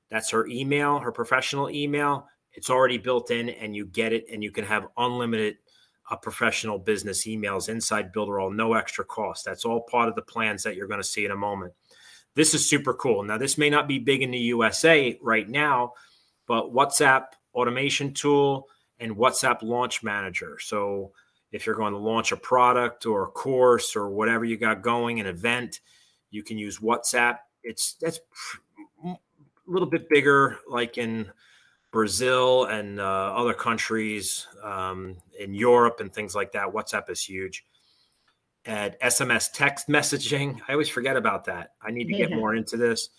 That's her email, her professional email. It's already built in, and you get it, and you can have unlimited professional business emails inside Builderall, no extra cost. That's all part of the plans that you're going to see in a moment. This is super cool. Now, this may not be big in the USA right now, but WhatsApp automation tool and WhatsApp launch manager. So if you're going to launch a product or a course or whatever you got going, an event, you can use WhatsApp. That's a little bit bigger, like in Brazil and other countries in Europe and things like that. WhatsApp is huge. And SMS text messaging, I always forget about that. I need to get more into this.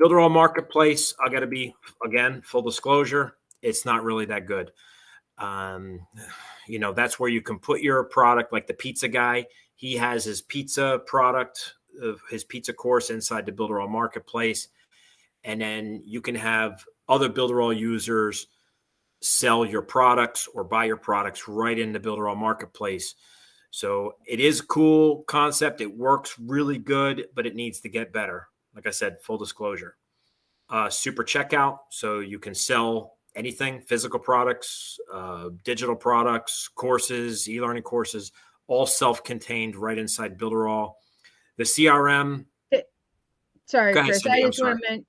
Builderall Marketplace, I got to be, again, full disclosure, it's not really that good. That's where you can put your product, like the pizza guy. He has his pizza product, his pizza course inside the Builderall Marketplace. And then you can have other Builderall users sell your products or buy your products right in the Builderall Marketplace. So it is a cool concept. It works really good, but it needs to get better. Like I said, full disclosure. Super checkout, so you can sell anything, physical products, digital products, courses, e-learning courses, all self-contained right inside Builderall. The CRM. Sorry, Go ahead, Chris. Cindy, I just want to mention,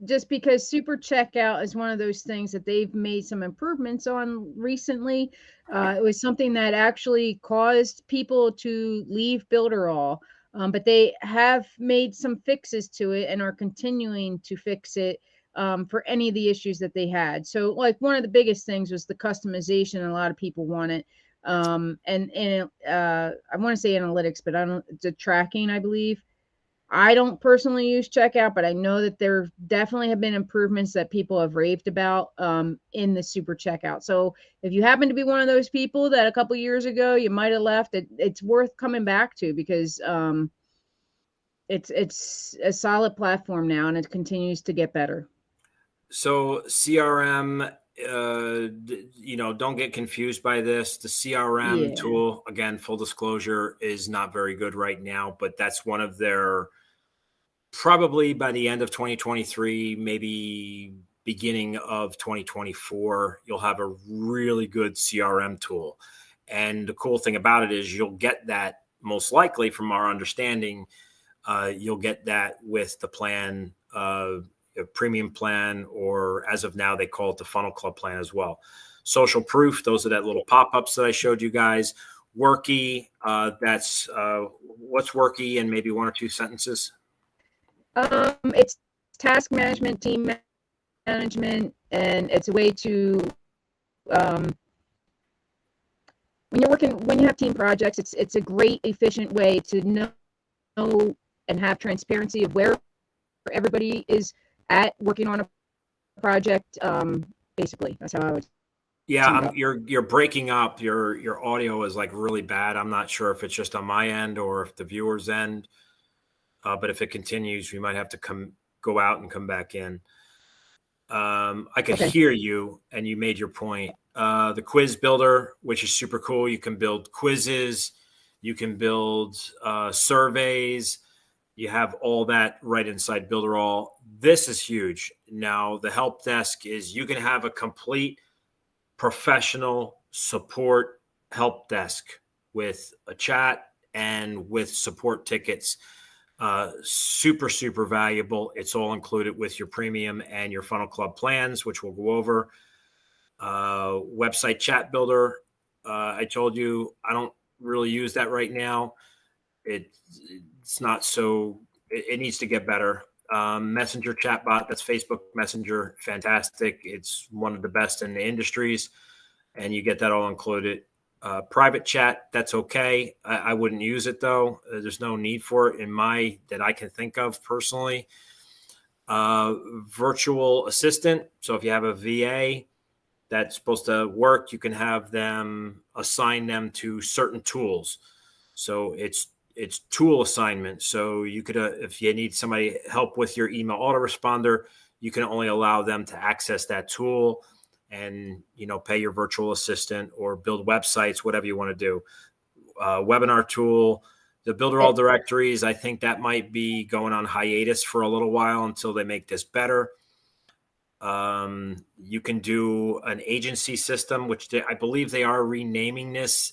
just because Super Checkout is one of those things that they've made some improvements on recently. It was something that actually caused people to leave Builderall. But they have made some fixes to it and are continuing to fix it for any of the issues that they had. So like one of the biggest things was the customization, and a lot of people want it. And I want to say analytics, but I don't, the tracking, I believe. I don't personally use checkout, but I know that there definitely have been improvements that people have raved about in the super checkout. So if you happen to be one of those people that a couple years ago you might have left, it's worth coming back to, because it's a solid platform now, and it continues to get better. So CRM, don't get confused by this. The CRM tool, again, full disclosure, is not very good right now, but that's one of their, probably by the end of 2023, maybe beginning of 2024, you'll have a really good CRM tool. And the cool thing about it is you'll get that, most likely from our understanding, you'll get that with the plan, a premium plan, or as of now, they call it the Funnel Club plan as well. Social proof, those are that little pop-ups that I showed you guys. Worky, that's what's Worky in maybe one or two sentences? It's task management, team management, and it's a way to, when you have team projects, it's a great, efficient way to know and have transparency of where everybody is at working on a project. Basically, that's how I would. Yeah, you're breaking up. Your audio is like really bad. I'm not sure if it's just on my end or if the viewer's end. But if it continues, we might have to go out and come back in. I could hear you, and you made your point. The quiz builder, which is super cool. You can build quizzes. You can build surveys. You have all that right inside Builderall. This is huge. Now, the help desk is, you can have a complete professional support help desk with a chat and with support tickets. Super, super valuable. It's all included with your premium and your Funnel Club plans, which we'll go over. Website chat builder. I told you I don't really use that right now. It's not so, it needs to get better. Messenger chatbot, that's Facebook Messenger, fantastic. It's one of the best in the industries, and you get that all included. Private chat, that's okay. I wouldn't use it though. There's no need for it that I can think of personally. Virtual assistant. So if you have a VA that's supposed to work, you can have them assign them to certain tools. So it's tool assignment. So you could, if you need somebody help with your email autoresponder, you can only allow them to access that tool and, pay your virtual assistant or build websites, whatever you want to do. Webinar tool, the Builderall directories, I think that might be going on hiatus for a little while until they make this better. You can do an agency system, which I believe they are renaming this.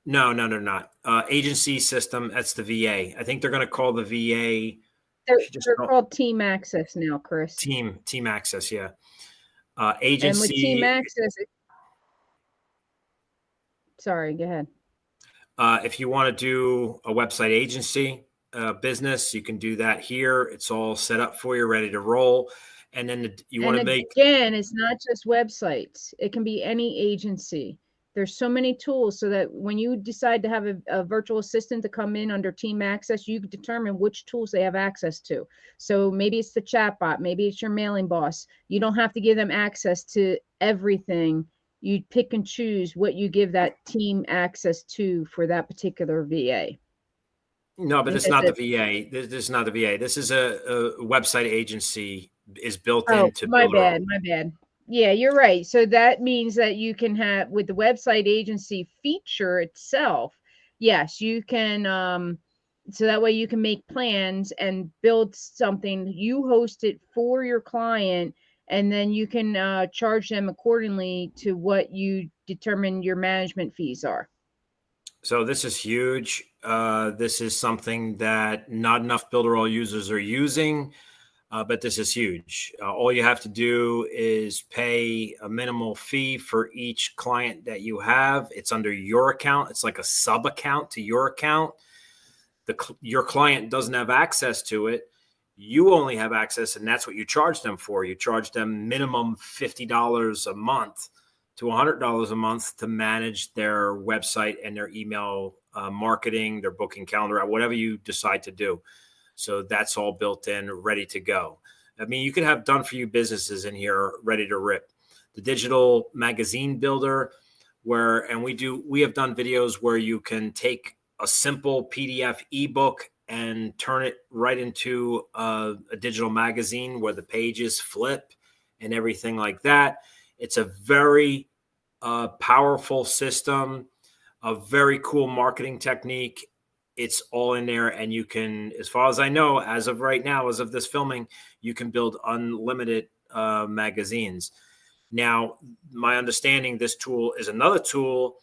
No, they're not. Agency system, that's the VA. I think they're going to call the VA. They're called Team Access now, Chris. Team Access, yeah. Agency. And with Team Access, sorry, go ahead. If you want to do a website agency business, you can do that here. It's all set up for you, ready to roll. And then again, it's not just websites. It can be any agency. There's so many tools so that when you decide to have a virtual assistant to come in under Team Access, you can determine which tools they have access to. So maybe it's the chatbot, maybe it's your mailing boss. You don't have to give them access to everything. You pick and choose what you give that team access to for that particular VA. No, but it's not the VA. This is not the VA. This is a website agency is built into Builderall. My bad. Yeah, you're right. So that means that you can have, with the website agency feature itself, yes, you can, so that way you can make plans and build something. You host it for your client, and then you can charge them accordingly to what you determine your management fees are. So this is huge. This is something that not enough Builderall users are using. But this is huge. All you have to do is pay a minimal fee for each client that you have. It's under your account. It's like a sub account to your account. Your client doesn't have access to it. You only have access, and that's what you charge them for. You charge them minimum $50 a month to $100 a month to manage their website and their email marketing, their booking calendar, whatever you decide to do. So that's all built in, ready to go. I mean, you could have done for you businesses in here ready to rip. The digital magazine builder, we have done videos where you can take a simple PDF ebook and turn it right into a digital magazine where the pages flip and everything like that. It's a very powerful system, a very cool marketing technique. It's all in there, and you can, as far as I know, as of right now, as of this filming, you can build unlimited magazines. Now, my understanding, this tool is another tool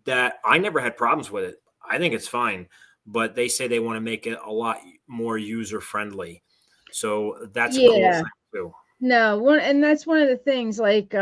that I never had problems with it. I think it's fine, but they say they want to make it a lot more user-friendly. So that's a cool thing too. No, and that's one of the things like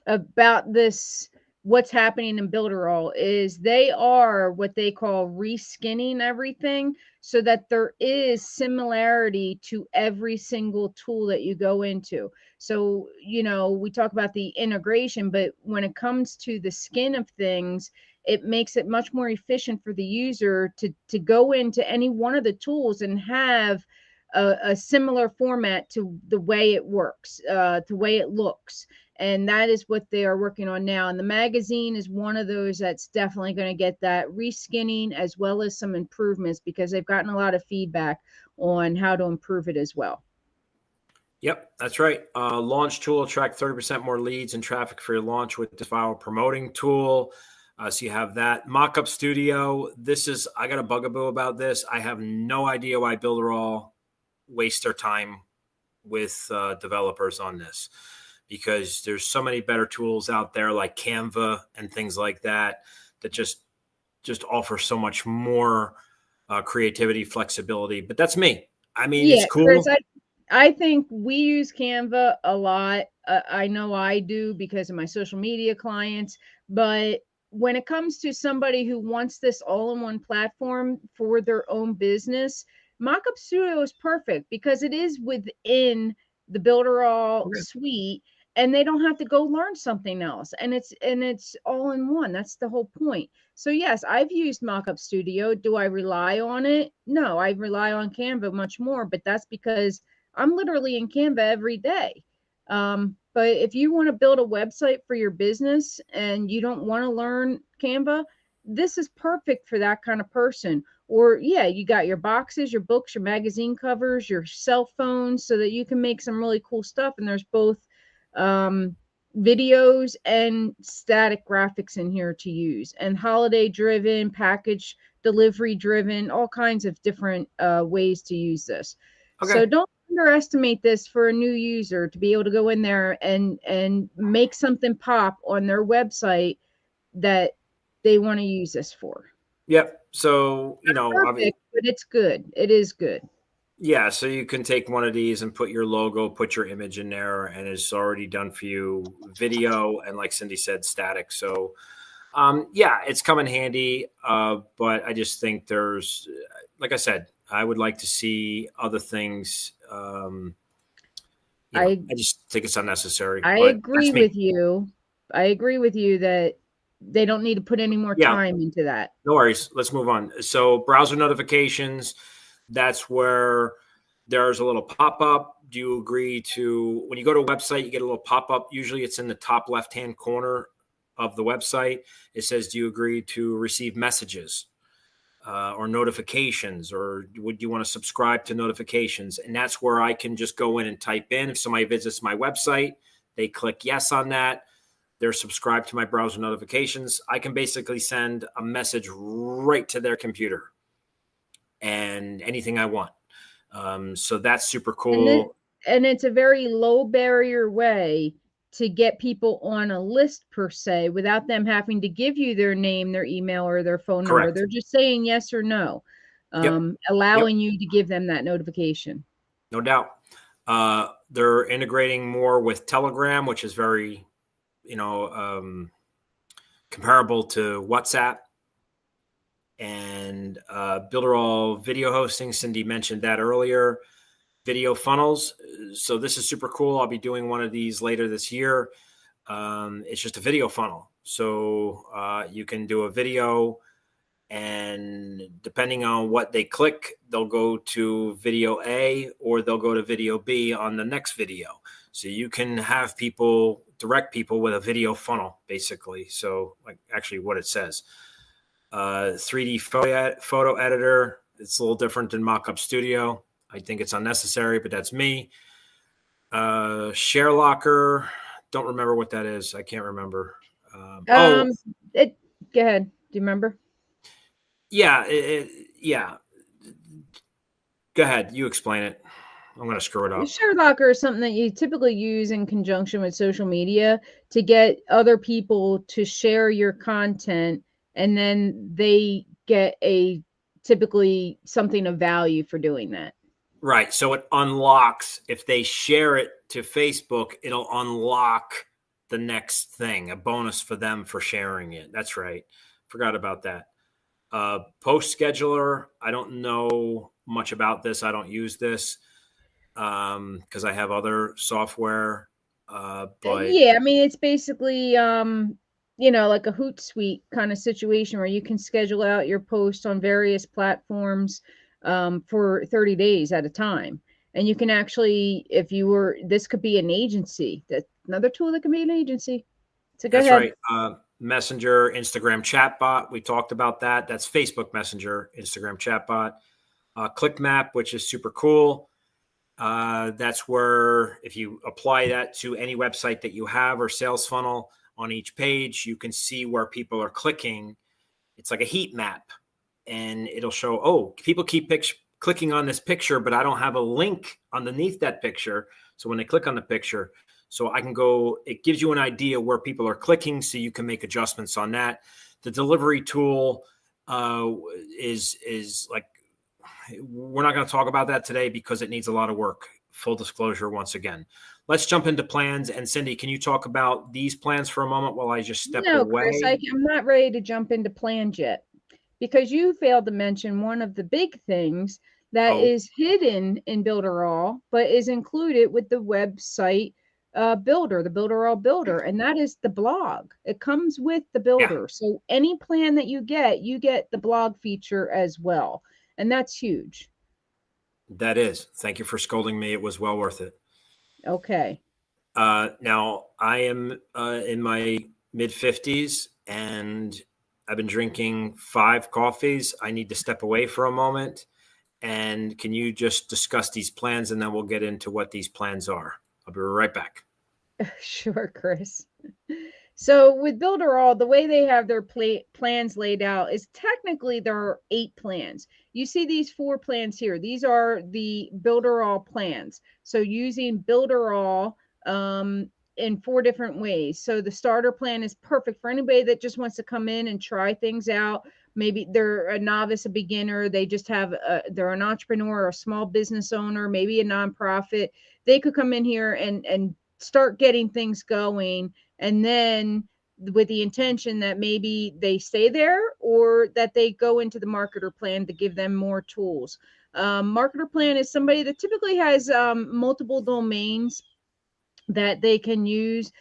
about this. What's happening in Builderall is they are what they call reskinning everything so that there is similarity to every single tool that you go into. So, we talk about the integration, but when it comes to the skin of things, it makes it much more efficient for the user to go into any one of the tools and have a similar format to the way it works, the way it looks. And that is what they are working on now. And the magazine is one of those that's definitely going to get that reskinning as well as some improvements because they've gotten a lot of feedback on how to improve it as well. Yep, that's right. Launch tool, attract 30% more leads and traffic for your launch with the file promoting tool. So you have that. Mockup Studio. I got a bugaboo about this. I have no idea why Builderall waste their time with developers on this, because there's so many better tools out there like Canva and things like that that just offer so much more creativity, flexibility. But that's me. I mean, it's Yeah, Chris, cool. I think we use Canva a lot. I know I do because of my social media clients, but when it comes to somebody who wants this all-in-one platform for their own business, Mockup Studio is perfect because it is within the Builderall Okay. suite, and they don't have to go learn something else. And it's all in one. That's the whole point. So yes, I've used Mockup Studio. Do I rely on it? No, I rely on Canva much more, but that's because I'm literally in Canva every day. But if you want to build a website for your business and you don't want to learn Canva, this is perfect for that kind of person. Or yeah, you got your boxes, your books, your magazine covers, your cell phones, so that you can make some really cool stuff. And there's both videos and static graphics in here to use, and holiday driven, package delivery driven, all kinds of different ways to use this. So Okay. don't underestimate this for a new user to be able to go in there and make something pop on their website that they want to use this for. Yep. So, Perfect, but it's good. It is good. yeah, so you can take one of these and put your logo, put your image in there, and it's already done for you video and, like Cindy said, static. So yeah, it's come in handy. But I just think there's, like I said, I would like to see other things. I I just think it's unnecessary, I but agree that's me. with you. I agree with you that they don't need to put any more Yeah, time into that. no worries. Let's move on. So browser notifications, that's where there's a little pop-up. Do you agree to, when you go to a website, you get a little pop-up. Usually it's in the top left-hand corner of the website. It says, do you agree to receive messages or notifications, or would you want to subscribe to notifications? And that's where I can just go in and type in. If somebody visits my website, they click yes on that. They're subscribed to my browser notifications. I can basically send a message right to their computer and anything I want. So that's super cool. And it's a very low barrier way to get people on a list per se without them having to give you their name, their email, or their phone number. Correct. They're just saying yes or no, Yep. Yep. allowing you to give them that notification. No doubt. They're integrating more with Telegram, which is very, comparable to WhatsApp. And Builderall video hosting. Cindy mentioned that earlier. Video funnels. So this is super cool. I'll be doing one of these later this year. It's just a video funnel. So you can do a video, and depending on what they click, they'll go to video A or they'll go to video B on the next video. So you can have direct people with a video funnel, basically. So like actually what it says. 3D photo editor. It's a little different than Mockup Studio. I think it's unnecessary, but that's me. Sherlocker. Don't remember what that is. I can't remember. Go ahead. Do you remember? Yeah. Yeah. Go ahead. You explain it. I'm going to screw it up. Sherlocker is something that you typically use in conjunction with social media to get other people to share your content, and then they get typically something of value for doing that. Right. So it unlocks, if they share it to Facebook, it'll unlock the next thing, a bonus for them for sharing it. That's right. Forgot about that. Post scheduler. I don't know much about this. I don't use this because I have other software. But yeah, I mean, it's basically like a HootSuite kind of situation where you can schedule out your post on various platforms for 30 days at a time. And you can actually, this could be an agency. That's another tool that can be an agency. So go that's ahead. right. Messenger, Instagram chatbot. We talked about that. That's Facebook Messenger, Instagram chatbot. ClickMap, which is super cool. That's where if you apply that to any website that you have or sales funnel, on each page, you can see where people are clicking. It's like a heat map, and it'll show, oh, people keep clicking on this picture, but I don't have a link underneath that picture. So when they click on the picture, so I can go, it gives you an idea where people are clicking, so you can make adjustments on that. The delivery tool is like, we're not going to talk about that today because it needs a lot of work. Full disclosure once again. Let's jump into plans. And Cindy, can you talk about these plans for a moment while I just step away? Chris, I'm not ready to jump into plans yet, because you failed to mention one of the big things that is hidden in Builderall, but is included with the website builder, the Builderall builder, and that is the blog. It comes with the builder. So any plan that you get the blog feature as well. And that's huge. That is. Thank you for scolding me. It was well worth it. Okay. Now, I am in my mid-50s, and I've been drinking 5 coffees. I need to step away for a moment. And can you just discuss these plans, and then we'll get into what these plans are. I'll be right back. Sure, Chris. So with Builderall, the way they have their plans laid out is technically there are 8 plans. You see these 4 plans here. These are the Builderall plans. So using Builderall in 4 different ways. So the starter plan is perfect for anybody that just wants to come in and try things out. Maybe they're a novice, a beginner. They just have they're an entrepreneur or a small business owner, maybe a nonprofit. They could come in here and start getting things going. And then with the intention that maybe they stay there or that they go into the marketer plan to give them more tools. Marketer plan is somebody that typically has multiple domains that they can use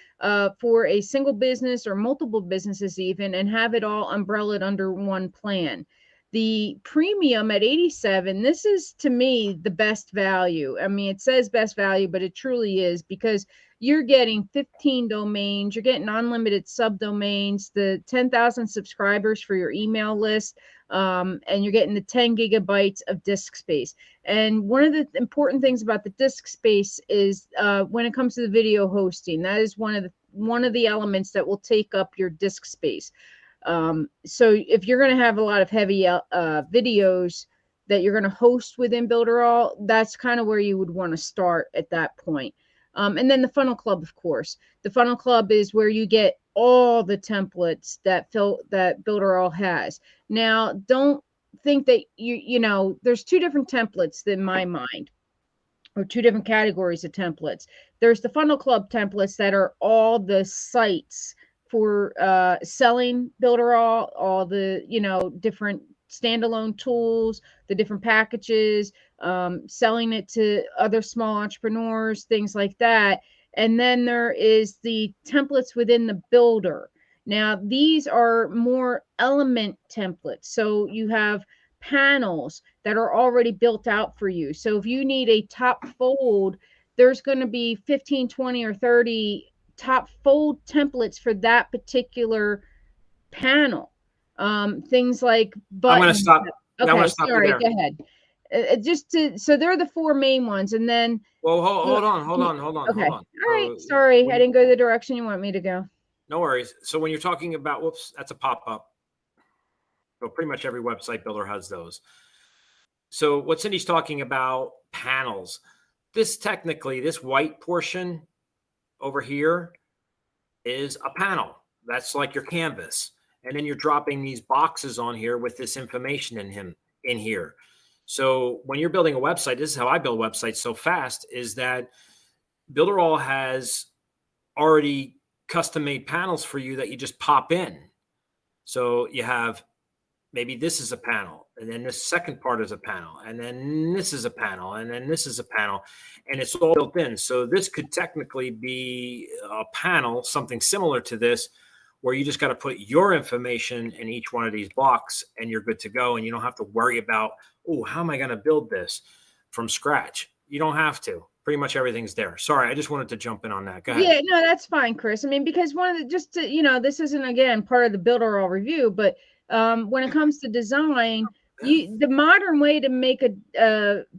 for a single business or multiple businesses even, and have it all umbrellaed under one plan. The premium at $87, this is to me the best value. I mean, it says best value, but it truly is, because you're getting 15 domains, you're getting unlimited subdomains, the 10,000 subscribers for your email list, and you're getting the 10 gigabytes of disk space. And one of the important things about the disk space is when it comes to the video hosting, that is one of the elements that will take up your disk space. So if you're going to have a lot of heavy videos that you're going to host within Builderall, that's kind of where you would want to start at that point. And then the Funnel Club, of course. The Funnel Club is where you get all the templates that Builderall has. Now, don't think that you know, there's 2 different templates in my mind, or 2 different categories of templates. There's the Funnel Club templates that are all the sites for selling Builderall, all the, you know, different standalone tools, the different packages, selling it to other small entrepreneurs, things like that. And then there is the templates within the builder. Now, these are more element templates. So you have panels that are already built out for you. So if you need a top fold, there's going to be 15, 20, or 30 top fold templates for that particular panel. Things like buttons. I'm going to stop. Okay, sorry, go ahead. So they're the 4 main ones, and then. Well, hold on. Okay. All right. Sorry, I didn't go the direction you want me to go. No worries. So when you're talking about, whoops, that's a pop-up. So pretty much every website builder has those. So what Cindy's talking about, panels. This technically, this white portion over here is a panel. That's like your canvas. And then you're dropping these boxes on here with this information in here. So when you're building a website, this is how I build websites so fast, is that Builderall has already custom-made panels for you that you just pop in. So you have, maybe this is a panel, and then this second part is a panel, and then this is a panel, and then this is a panel, and it's all built in. So this could technically be a panel, something similar to this, where you just got to put your information in each one of these blocks and you're good to go. And you don't have to worry about, oh, how am I going to build this from scratch? You don't have to. Pretty much everything's there. Sorry, I just wanted to jump in on that. Go ahead. Yeah, no, that's fine, Chris. I mean, because one of the, just to, you know, this isn't, again, part of the Builderall review, but when it comes to design, the modern way to make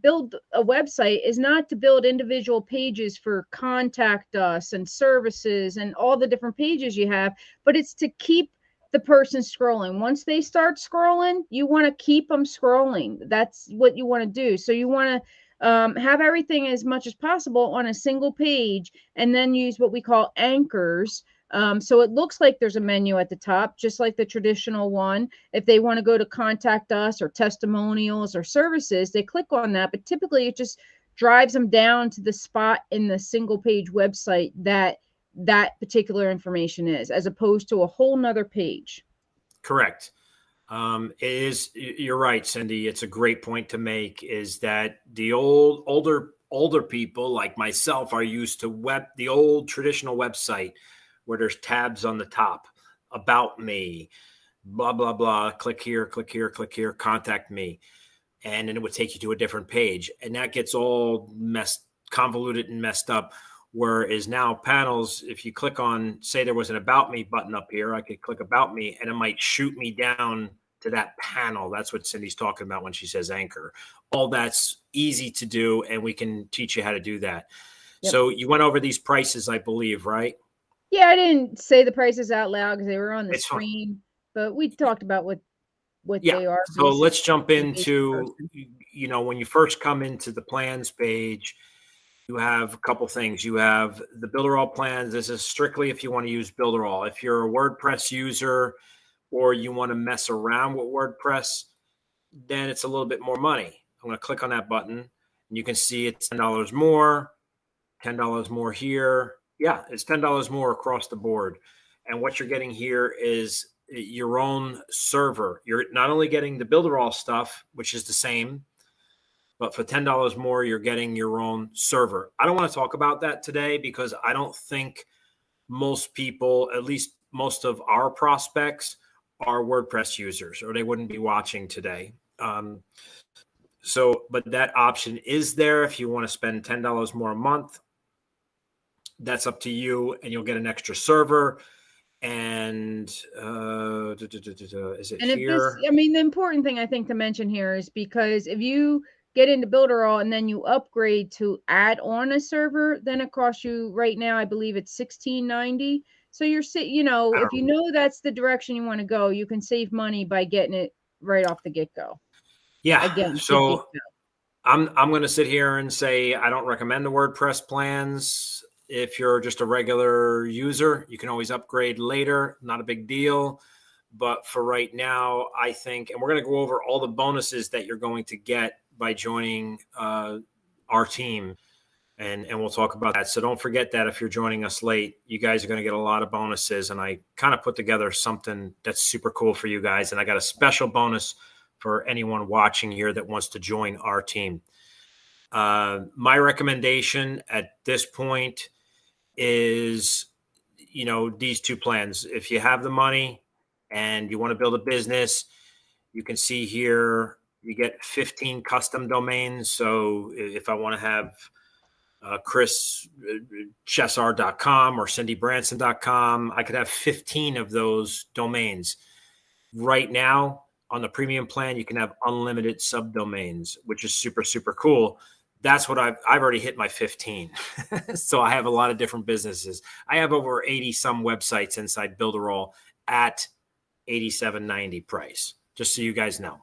build a website is not to build individual pages for contact us and services and all the different pages you have, but it's to keep the person scrolling. Once they start scrolling, you want to keep them scrolling. That's what you want to do. So you want to have everything as much as possible on a single page, and then use what we call anchors So it looks like there's a menu at the top, just like the traditional one. If they want to go to contact us or testimonials or services, they click on that. But typically it just drives them down to the spot in the single page website that that particular information is, as opposed to a whole nother page. Correct. It is, you're right, Cindy. It's a great point to make, is that the older people like myself are used to the old traditional website where there's tabs on the top, about me, blah, blah, blah, click here, click here, click here, contact me. And then it would take you to a different page. And that gets all convoluted and messed up. Whereas now panels, if you click on, say there was an about me button up here, I could click about me and it might shoot me down to that panel. That's what Cindy's talking about when she says anchor. All that's easy to do, and we can teach you how to do that. Yep. So you went over these prices, I believe, right? Yeah, I didn't say the prices out loud because they were on the screen, but we talked about what they are. So let's jump into, when you first come into the plans page, you have a couple things. You have the Builderall plans. This is strictly if you want to use Builderall. If you're a WordPress user or you want to mess around with WordPress, then it's a little bit more money. I'm going to click on that button and you can see it's $10 more, $10 more here. Yeah, it's $10 more across the board. And what you're getting here is your own server. You're not only getting the Builderall stuff, which is the same, but for $10 more, you're getting your own server. I don't want to talk about that today because I don't think most people, at least most of our prospects, are WordPress users, or they wouldn't be watching today. But that option is there if you want to spend $10 more a month. That's up to you, and you'll get an extra server. And is it here? The important thing I think to mention here is, because if you get into Builderall and then you upgrade to add on a server, then it costs you right now, I believe it's $16.90. So you're if you know that's the direction you want to go, you can save money by getting it right off the get-go. Yeah. Again, so I'm going to sit here and say I don't recommend the WordPress plans. If you're just a regular user, you can always upgrade later. Not a big deal. But for right now, I think, and we're going to go over all the bonuses that you're going to get by joining our team. And we'll talk about that. So don't forget that if you're joining us late, you guys are going to get a lot of bonuses. And I kind of put together something that's super cool for you guys. And I got a special bonus for anyone watching here that wants to join our team. My recommendation at this point is, these two plans. If you have the money and you want to build a business, you can see here, you get 15 custom domains. So if I want to have Chesar.com or cindybranson.com, I could have 15 of those domains. Right now on the premium plan, you can have unlimited subdomains, which is super, super cool. That's what I've already hit my 15. So I have a lot of different businesses. I have over 80 some websites inside Builderall at $87.90 price, just so you guys know.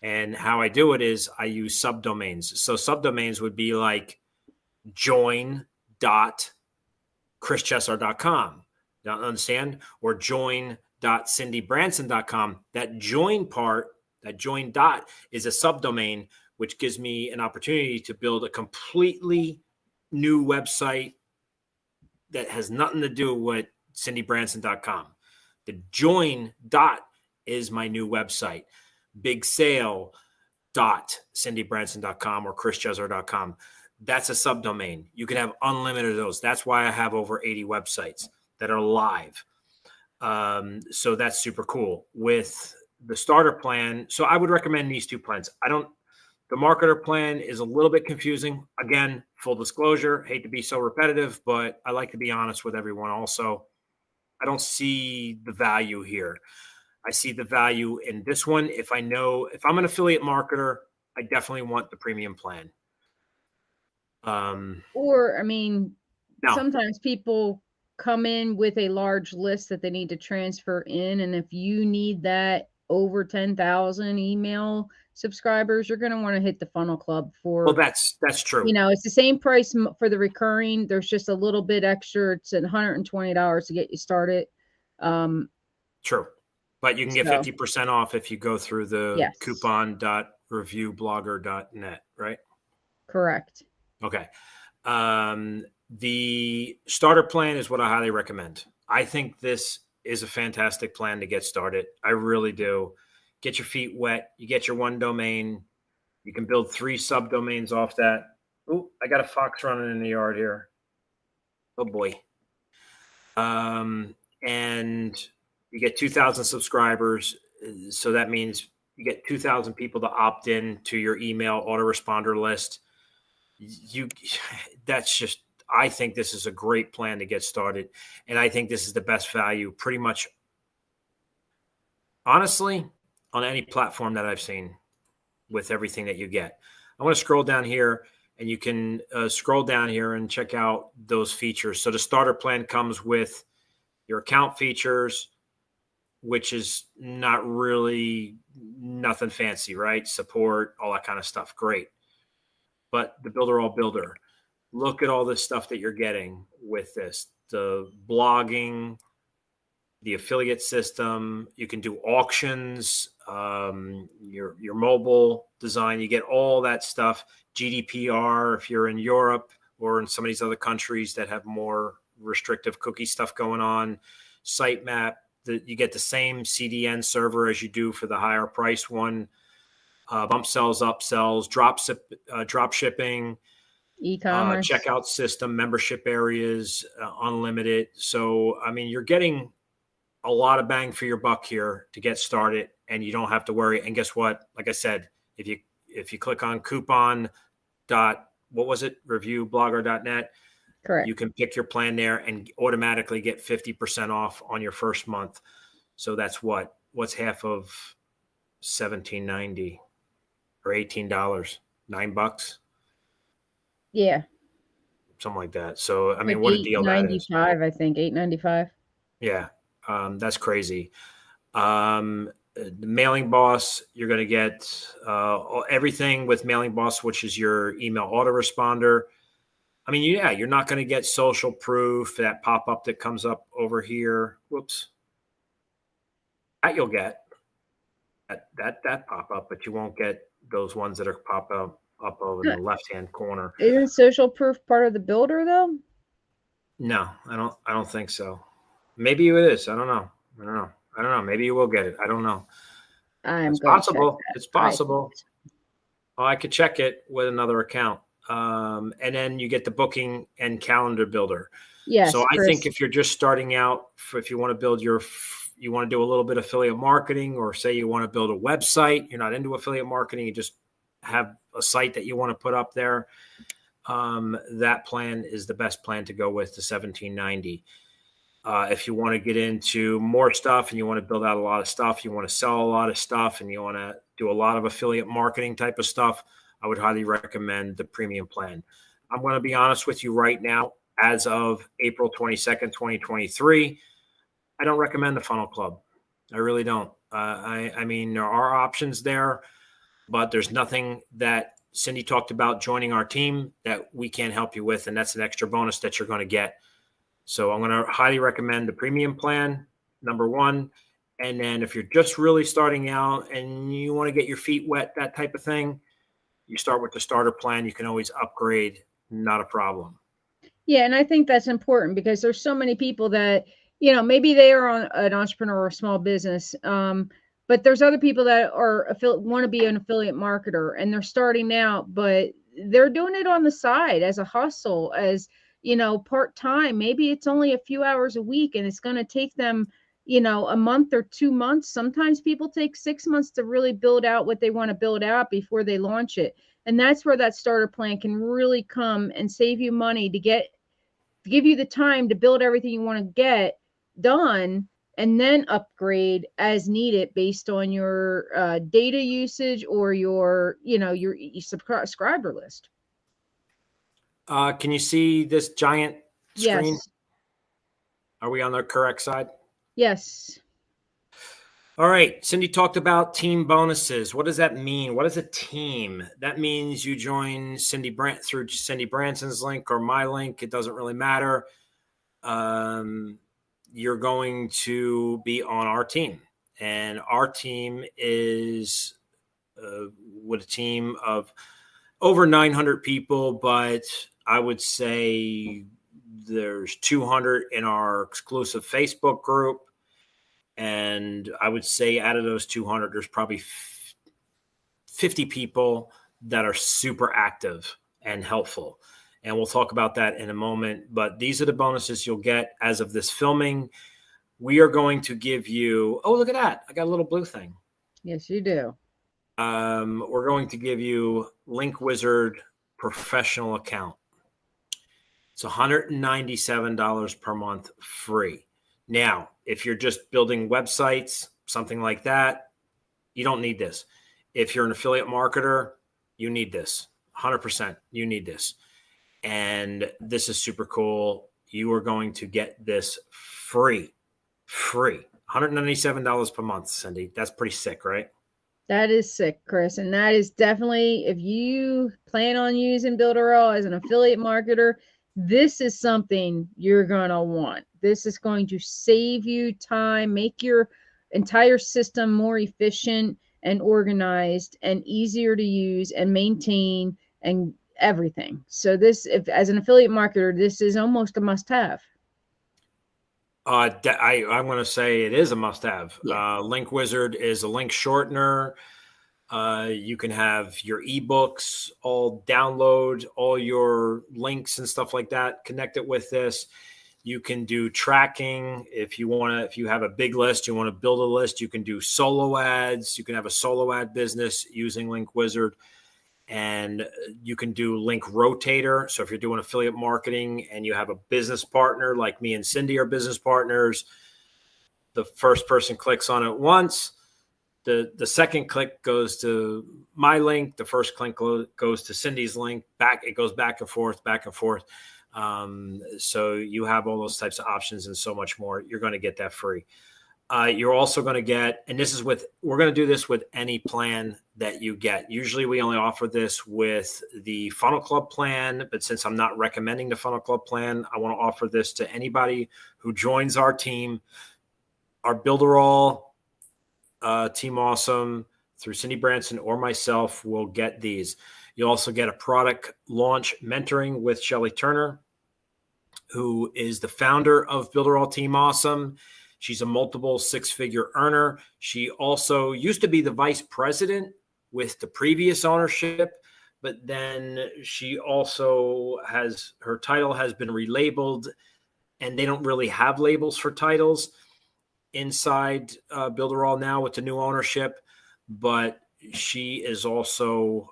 And how I do it is I use subdomains. So subdomains would be like join.chrischesar.com. Don't understand? Or join.cindybranson.com. That join part, that join dot, is a subdomain, which gives me an opportunity to build a completely new website that has nothing to do with cindybranson.com. The join dot is my new website, bigsale.cindybranson.com or chrischesar.com. That's a subdomain. You can have unlimited of those. That's why I have over 80 websites that are live. So that's super cool. With the starter plan, so I would recommend these two plans. The marketer plan is a little bit confusing. Again, full disclosure, hate to be so repetitive, but I like to be honest with everyone also. I don't see the value here. I see the value in this one. If I'm an affiliate marketer, I definitely want the premium plan. Sometimes people come in with a large list that they need to transfer in. And if you need that over 10,000 email subscribers, you're going to want to hit the funnel club Well, for, that's true. it's the same price for the recurring. There's just a little bit extra. It's $120 to get you started. True. But you can get So 50% off if you go through the yes, coupon.reviewblogger.net, right? correct. Okay. The starter plan is what I highly recommend. I think this is a fantastic plan to get started. I really do. Get your feet wet. You get your one domain. You can build 3 subdomains off that. Oh, I got a fox running in the yard here. Oh boy. And you get 2,000 subscribers. So that means you get 2,000 people to opt in to your email autoresponder list. I think this is a great plan to get started. And I think this is the best value pretty much, honestly, on any platform that I've seen with everything that you get. I want to scroll down here, and you can scroll down here and check out those features. So the starter plan comes with your account features, which is not really nothing fancy, right? Support, all that kind of stuff. Great. But the Builderall Builder, look at all this stuff that you're getting with this. The blogging, the affiliate system, you can do auctions, your mobile design, you get all that stuff. GDPR, if you're in Europe or in some of these other countries that have more restrictive cookie stuff going on. Sitemap, you get the same CDN server as you do for the higher price one. Bump sells, upsells, drop shipping, E-commerce. checkout system, membership areas, unlimited. So, I mean, you're getting a lot of bang for your buck here to get started, and you don't have to worry. And guess what? Like I said, if you click on reviewblogger.net, Correct. you can pick your plan there and automatically get 50% off on your first month. So that's what's half of $17.90 or $18, $9, Yeah. something like that. So, I mean, Like what a deal that is. $8.95, I think, $8.95. Yeah. That's crazy. The Mailing Boss, you're going to get everything with Mailing Boss, which is your email autoresponder. I mean, yeah, you're not going to get social proof, that pop-up that comes up over here. Whoops. That you'll get that pop-up, but you won't get those ones that are pop up over in the left-hand corner. Isn't social proof part of the builder though? No, I don't think so. Maybe it is. I don't know. Maybe you will get it. I don't know. It's possible. It's possible. I could check it with another account. And then you get the booking and calendar builder. Yes. So I think if you're just starting out, if you want to build you want to do a little bit of affiliate marketing, or say you want to build a website, you're not into affiliate marketing, you just have a site that you want to put up there. That plan is the best plan to go with, the $17.90. If you want to get into more stuff and you want to build out a lot of stuff, you want to sell a lot of stuff, and you want to do a lot of affiliate marketing type of stuff, I would highly recommend the premium plan. I'm going to be honest with you right now, as of April 22nd, 2023, I don't recommend the Funnel Club. I really don't. I mean, there are options there, but there's nothing that Cindy talked about joining our team that we can't help you with, and that's an extra bonus that you're going to get. So I'm going to highly recommend the premium plan, number one. And then if you're just really starting out and you want to get your feet wet, that type of thing, you start with the starter plan. You can always upgrade, not a problem. Yeah, and I think that's important because there's so many people that, maybe they are an entrepreneur or a small business, but there's other people that are want to be an affiliate marketer, and they're starting out, but they're doing it on the side as a hustle, as part-time. Maybe it's only a few hours a week, and it's going to take them, a month or 2 months. Sometimes people take 6 months to really build out what they want to build out before they launch it. And that's where that starter plan can really come and save you money to give you the time to build everything you want to get done, and then upgrade as needed based on your data usage or your subscriber list. Can you see this giant screen? Yes. Are we on the correct side? Yes. All right. Cindy talked about team bonuses. What does that mean? What is a team? That means you join through Cindy Branson's link or my link. It doesn't really matter. You're going to be on our team, and our team is with a team of over 900 people, but I would say there's 200 in our exclusive Facebook group. And I would say out of those 200, there's probably 50 people that are super active and helpful. And we'll talk about that in a moment. But these are the bonuses you'll get as of this filming. We are going to give you, oh, look at that. I got a little blue thing. Yes, you do. We're going to give you Link Wizard professional account. It's $197 per month free. Now, if you're just building websites, something like that, you don't need this. If you're an affiliate marketer, you need this. 100%, you need this. And this is super cool. You are going to get this free. $197 per month, Cindy. That's pretty sick, right? That is sick, Chris. And that is definitely, if you plan on using Builderall as an affiliate marketer, this is something you're going to want. This is going to save you time, make your entire system more efficient and organized and easier to use and maintain and everything. So this, if as an affiliate marketer, this is almost a must-have. I'm going to say it is a must-have. Yeah. Link Wizard is a link shortener. You can have your ebooks all download, all your links and stuff like that, connect it with this. You can do tracking. If you have a big list, you want to build a list, you can do solo ads. You can have a solo ad business using Link Wizard, and you can do link rotator. So if you're doing affiliate marketing and you have a business partner, like me and Cindy are business partners, the first person clicks on it once. The second click goes to my link. The first click goes to Cindy's link. It goes back and forth. So you have all those types of options and so much more. You're going to get that free. You're also going to get, and we're going to do this with any plan that you get. Usually we only offer this with the Funnel Club plan, but since I'm not recommending the Funnel Club plan, I want to offer this to anybody who joins our team, our Builderall Team Awesome through Cindy Branson or myself will get these. You also get a product launch mentoring with Shelly Turner, who is the founder of Builderall Team Awesome. She's a multiple six-figure earner. She also used to be the vice president with the previous ownership, but then she also her title has been relabeled, and they don't really have labels for titles inside Builderall now with the new ownership, but she is also,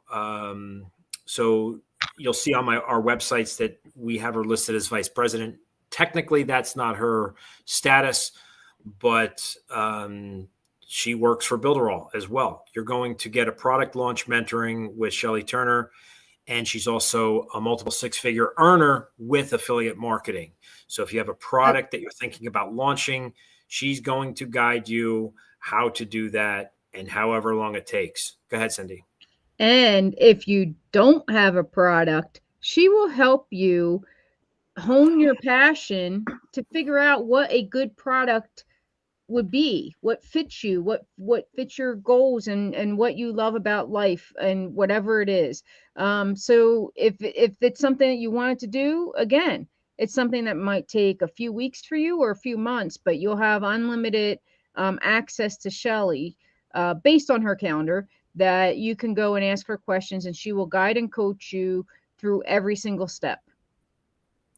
so you'll see on our websites that we have her listed as vice president. Technically, that's not her status, but she works for Builderall as well. You're going to get a product launch mentoring with Shelly Turner, and she's also a multiple six-figure earner with affiliate marketing. So if you have a product that you're thinking about launching, she's going to guide you how to do that and however long it takes. Go ahead, Cindy. And if you don't have a product, she will help you hone your passion to figure out what a good product would be, what fits you, what fits your goals and what you love about life and whatever it is. So if it's something that you wanted to do, again, it's something that might take a few weeks for you or a few months, but you'll have unlimited access to Shelly based on her calendar, that you can go and ask her questions and she will guide and coach you through every single step.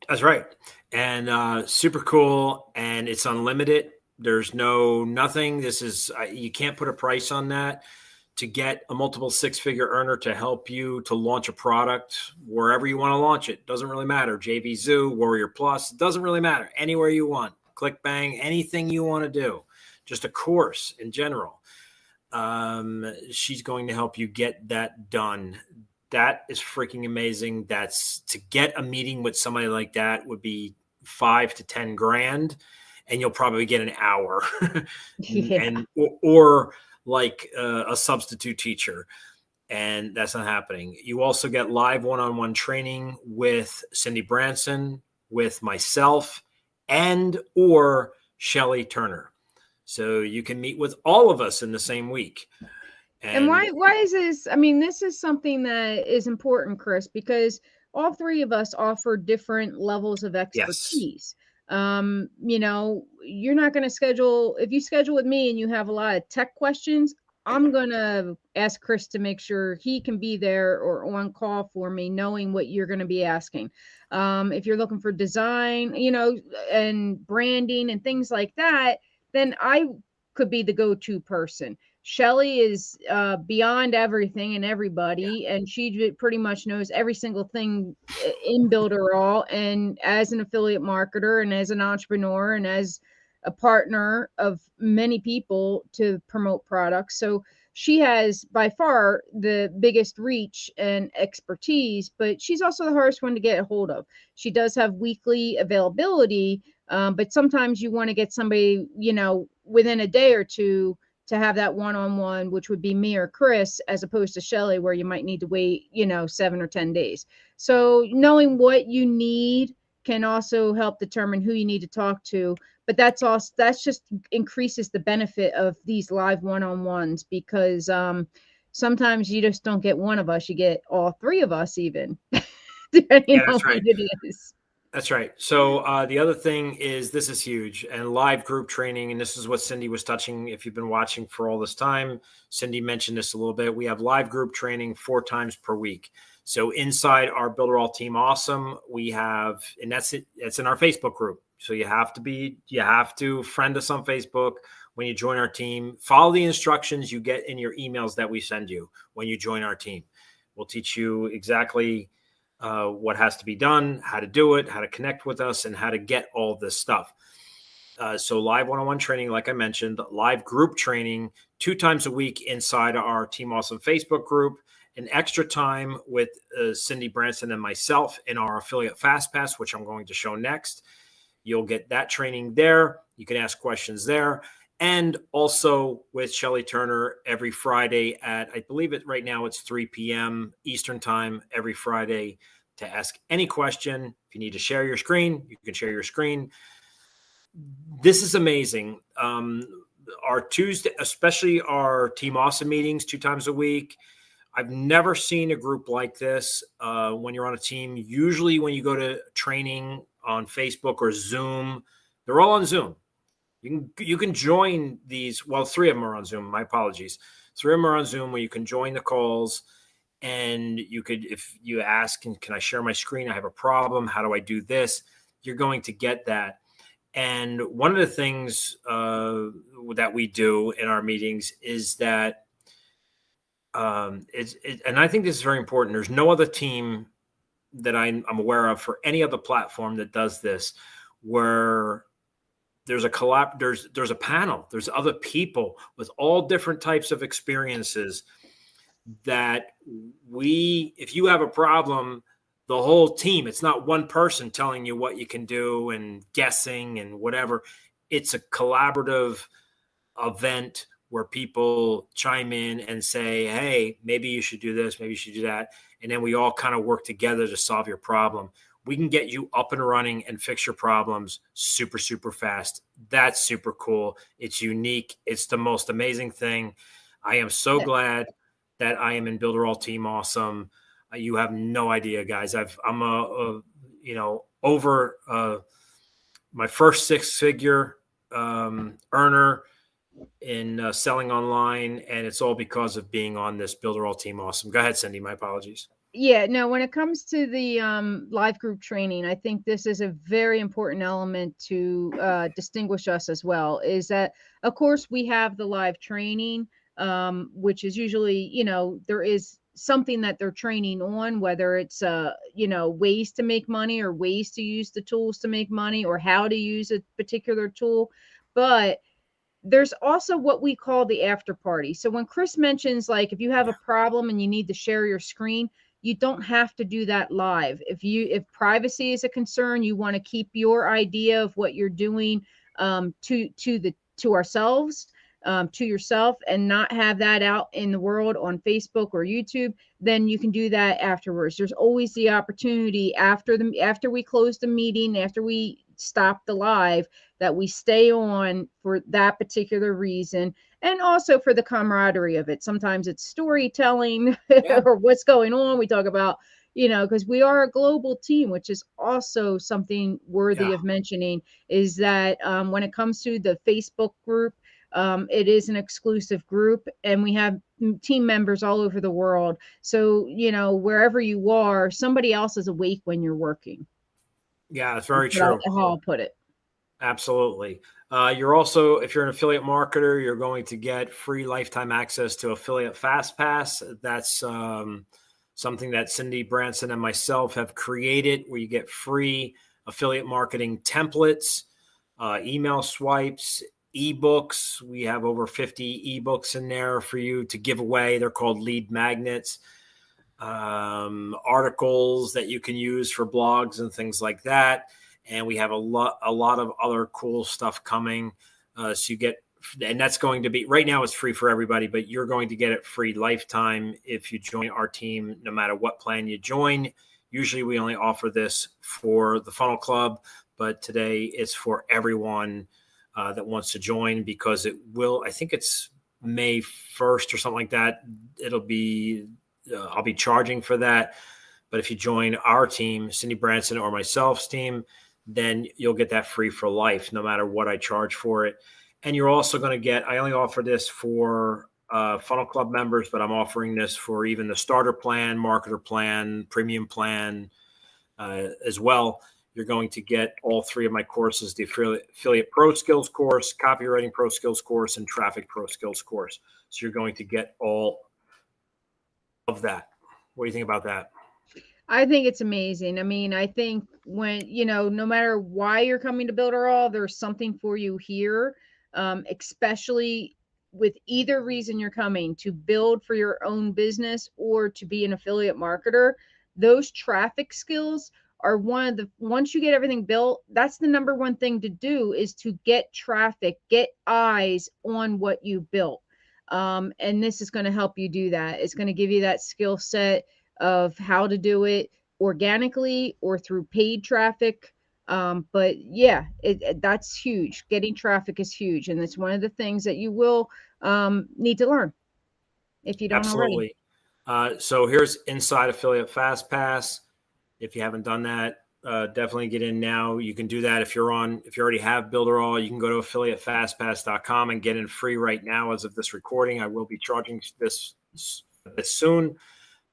That's right. And super cool. And it's unlimited. There's nothing. This is, you can't put a price on that. To get a multiple six-figure earner to help you to launch a product wherever you want to launch it. Doesn't really matter. JV Zoo, Warrior Plus, doesn't really matter. Anywhere you want. ClickBang, anything you want to do. Just a course in general. She's going to help you get that done. That is freaking amazing. That's to get a meeting with somebody like that would be $5 to $10 grand. and you'll probably get an hour Yeah. and or like a substitute teacher. And that's not happening. You also get live one-on-one training with Cindy Branson, with myself, and or Shelly Turner. So you can meet with all of us in the same week. And And why is this? I mean, this is something that is important, Chris, because all three of us offer different levels of yes, expertise. You're not going to schedule, if you schedule with me and you have a lot of tech questions, I'm going to ask Chris to make sure he can be there or on call for me, knowing what you're going to be asking. If you're looking for design, and branding and things like that, then I could be the go-to person. Shelly is beyond everything and everybody, and she pretty much knows every single thing in Builderall. And as an affiliate marketer and as an entrepreneur and as a partner of many people to promote products. So she has by far the biggest reach and expertise, but she's also the hardest one to get a hold of. She does have weekly availability, but sometimes you want to get somebody, within a day or two to have that one-on-one, which would be me or Chris, as opposed to Shelly, where you might need to wait, 7 or 10 days. So knowing what you need can also help determine who you need to talk to. But that's just increases the benefit of these live one-on-ones, because sometimes you just don't get one of us, you get all three of us, even depending yeah, on that's what right. it is. That's right. So the other thing is, this is huge, and live group training. And this is what Cindy was touching. If you've been watching for all this time, Cindy mentioned this a little bit. We have live group training 4 times per week. So inside our Builderall Team Awesome, we have, and that's it. It's in our Facebook group. So you have to friend us on Facebook when you join our team. Follow the instructions you get in your emails that we send you when you join our team. We'll teach you exactly what has to be done, how to do it, how to connect with us, and how to get all this stuff. So live one-on-one training, like I mentioned, live group training 2 times a week inside our Team Awesome Facebook group, an extra time with Cindy Branson and myself in our affiliate Fast Pass, which I'm going to show next. You'll get that training there. You can ask questions there. And also with Shelly Turner every Friday at, I believe it right now, it's 3 p.m. Eastern time every Friday, to ask any question. If you need to share your screen, you can share your screen. This is amazing. Our Tuesday, especially our Team Awesome meetings 2 times a week. I've never seen a group like this when you're on a team. Usually when you go to training on Facebook or Zoom, they're all on Zoom. You can join these. Well, 3 of them are on Zoom. My apologies. 3 of them are on Zoom, where you can join the calls, and you could, if you ask, can I share my screen? I have a problem. How do I do this? You're going to get that. And one of the things that we do in our meetings is that, and I think this is very important. There's no other team that I'm aware of for any other platform that does this, where there's a panel, there's other people with all different types of experiences, that if you have a problem, the whole team, it's not one person telling you what you can do and guessing and whatever. It's a collaborative event where people chime in and say, hey, maybe you should do this, maybe you should do that. And then we all kind of work together to solve your problem. We can get you up and running and fix your problems super, super fast. That's super cool. It's unique. It's the most amazing thing. I am so glad that I am in Builderall Team Awesome. You have no idea, guys. I'm over my first 6-figure earner in selling online, and it's all because of being on this Builderall Team Awesome. Go ahead, Cindy. My apologies. Yeah, no, when it comes to the live group training, I think this is a very important element to distinguish us as well, is that, of course, we have the live training, which is usually, there is something that they're training on, whether it's, ways to make money or ways to use the tools to make money or how to use a particular tool. But there's also what we call the after party. So when Chris mentions, like, if you have a problem and you need to share your screen, you don't have to do that live. If privacy is a concern, you want to keep your idea of what you're doing to ourselves, to yourself, and not have that out in the world on Facebook or YouTube, then you can do that afterwards. There's always the opportunity after we close the meeting, after we stop the live, that we stay on for that particular reason, and also for the camaraderie of it. Sometimes it's storytelling or what's going on. We talk about, because we are a global team, which is also something worthy of mentioning, is that when it comes to the Facebook group, it is an exclusive group, and we have team members all over the world. So, wherever you are, somebody else is awake when you're working. Yeah, it's very true. How I'll put it. Absolutely. You're also, if you're an affiliate marketer, you're going to get free lifetime access to Affiliate FastPass. That's something that Cindy Branson and myself have created, where you get free affiliate marketing templates, email swipes, ebooks. We have over 50 ebooks in there for you to give away. They're called lead magnets. Articles that you can use for blogs and things like that. And we have a lot of other cool stuff coming. So you get, and that's going to be, right now it's free for everybody, but you're going to get it free lifetime if you join our team, no matter what plan you join. Usually we only offer this for the Funnel Club, but today it's for everyone that wants to join, because it will, I think it's May 1st or something like that. It'll be, I'll be charging for that. But if you join our team, Cindy Branson or myself's team, then you'll get that free for life, no matter what I charge for it. And you're also going to get, I only offer this for Funnel Club members, but I'm offering this for even the starter plan, marketer plan, premium plan as well. You're going to get all three of my courses: the Affiliate Pro Skills course, Copywriting Pro Skills course, and Traffic Pro Skills course. So you're going to get all of that. What do you think about that? I think it's amazing. I mean, I think when, no matter why you're coming to Builderall, there's something for you here, especially with either reason you're coming, to build for your own business or to be an affiliate marketer. Those traffic skills are once you get everything built, that's the number one thing to do, is to get traffic, get eyes on what you built. And this is going to help you do that. It's going to give you that skill set of how to do it organically or through paid traffic. But yeah, that's huge. Getting traffic is huge. And it's one of the things that you will need to learn if you don't already. So here's Inside Affiliate FastPass. If you haven't done that, definitely get in now. You can do that if you already have Builderall. You can go to affiliatefastpass.com and get in free right now as of this recording. I will be charging this soon,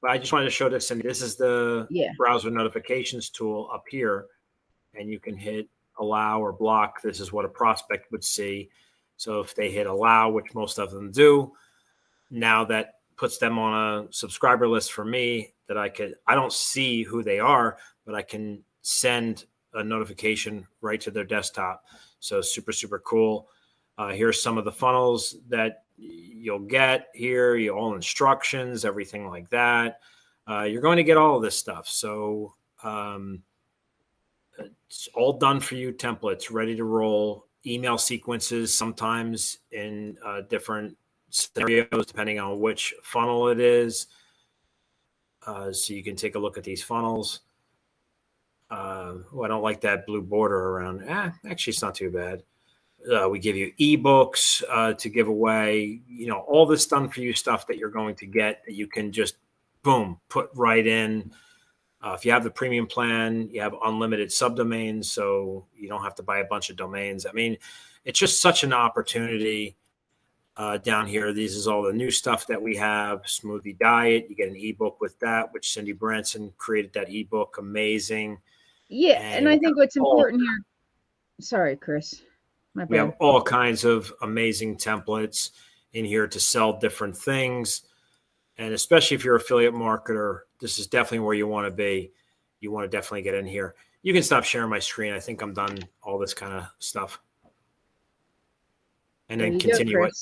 but I just wanted to show this. And this is the browser notifications tool up here, and you can hit allow or block. This is what a prospect would see. So if they hit allow, which most of them do, now that puts them on a subscriber list for me, that I don't see who they are, but I can send a notification right to their desktop. So super, super cool. Here's some of the funnels that you'll get here, all instructions, everything like that. You're going to get all of this stuff. So it's all done for you, templates ready to roll, email sequences, sometimes in different scenarios, depending on which funnel it is. So you can take a look at these funnels. I don't like that blue border around. Actually, it's not too bad. We give you ebooks to give away, all this done for you stuff that you're going to get, that you can just, boom, put right in. If you have the premium plan, you have unlimited subdomains, so you don't have to buy a bunch of domains. I mean, it's just such an opportunity. Down here, this is all the new stuff that we have. Smoothie Diet, you get an ebook with that, which Cindy Branson created that ebook. Amazing. Yeah, and I think what's important here. Sorry, Chris. My bad. We have all kinds of amazing templates in here to sell different things. And especially if you're an affiliate marketer, this is definitely where you want to be. You want to definitely get in here. You can stop sharing my screen. I think I'm done all this kind of stuff. And then continue it.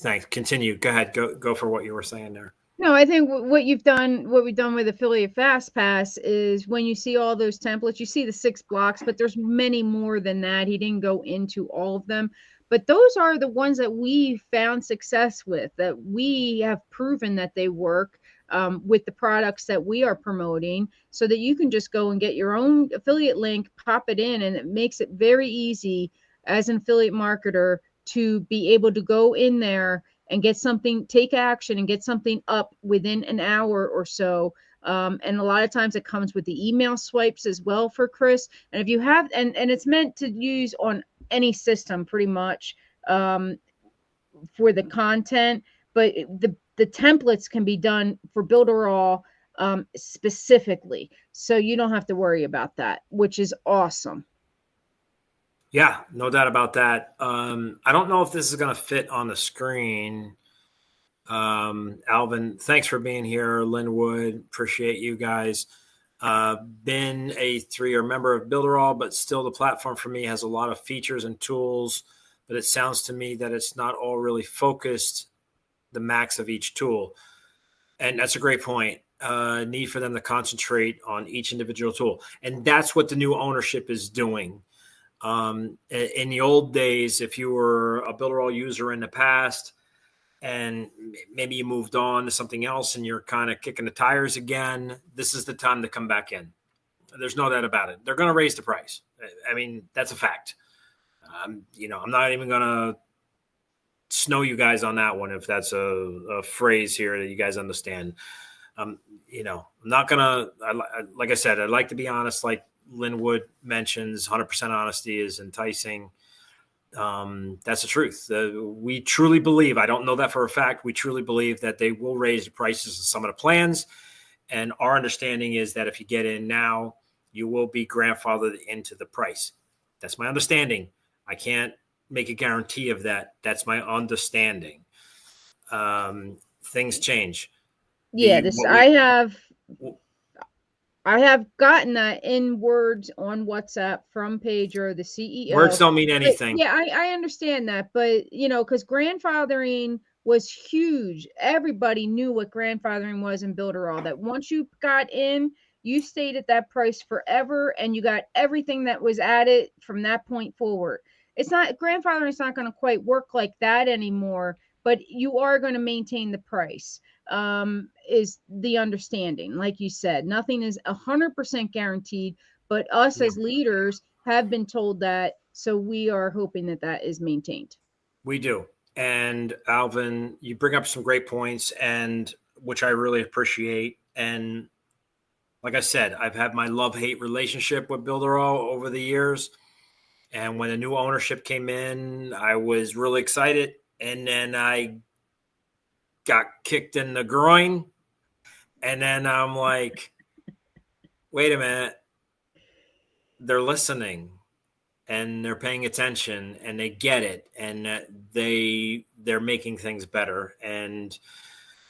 Thanks. Continue. Go ahead. Go for what you were saying there. No, I think what we've done with Affiliate FastPass is when you see all those templates, you see the 6 blocks, but there's many more than that. He didn't go into all of them, but those are the ones that we found success with, that we have proven that they work with the products that we are promoting, so that you can just go and get your own affiliate link, pop it in, and it makes it very easy as an affiliate marketer to be able to go in there and get something, take action and get something up within an hour or so. And a lot of times it comes with the email swipes as well for Chris. And if you have, and it's meant to use on any system pretty much for the content, but the templates can be done for Builderall specifically. So you don't have to worry about that, which is awesome. Yeah, no doubt about that. I don't know if this is going to fit on the screen. Alvin, thanks for being here. Linwood, appreciate you guys. Been a 3-year member of Builderall, but still the platform for me has a lot of features and tools, but it sounds to me that it's not all really focused the max of each tool. And that's a great point. Need for them to concentrate on each individual tool. And that's what the new ownership is doing. In the old days, if you were a Builderall user in the past and maybe you moved on to something else and you're kind of kicking the tires again, this is the time to come back in. There's no doubt about it. They're going to raise the price. I mean, that's a fact. I'm not even going to snow you guys on that one, if that's a phrase here that you guys understand. I'm not going to, like I said, I'd like to be honest, like Linwood mentions, 100% honesty is enticing. That's the truth. We truly believe, I don't know that for a fact, we truly believe that they will raise the prices of some of the plans. And our understanding is that if you get in now, you will be grandfathered into the price. That's my understanding. I can't make a guarantee of that. That's my understanding. Things change. Yeah, I have gotten that in words on WhatsApp from Pedro, the CEO. Words don't mean anything. But yeah, I understand that. But, because grandfathering was huge. Everybody knew what grandfathering was in Builderall, that once you got in, you stayed at that price forever and you got everything that was added from that point forward. Grandfathering is not going to quite work like that anymore, but you are going to maintain the price. Is the understanding. Like you said, nothing is 100% guaranteed, but us as leaders have been told that. So we are hoping that that is maintained. We do. And Alvin, you bring up some great points, and which I really appreciate. And like I said, I've had my love-hate relationship with Builderall over the years. And when a new ownership came in, I was really excited. And then I got kicked in the groin. And then I'm like, wait a minute. They're listening and they're paying attention and they get it. And they're making things better. And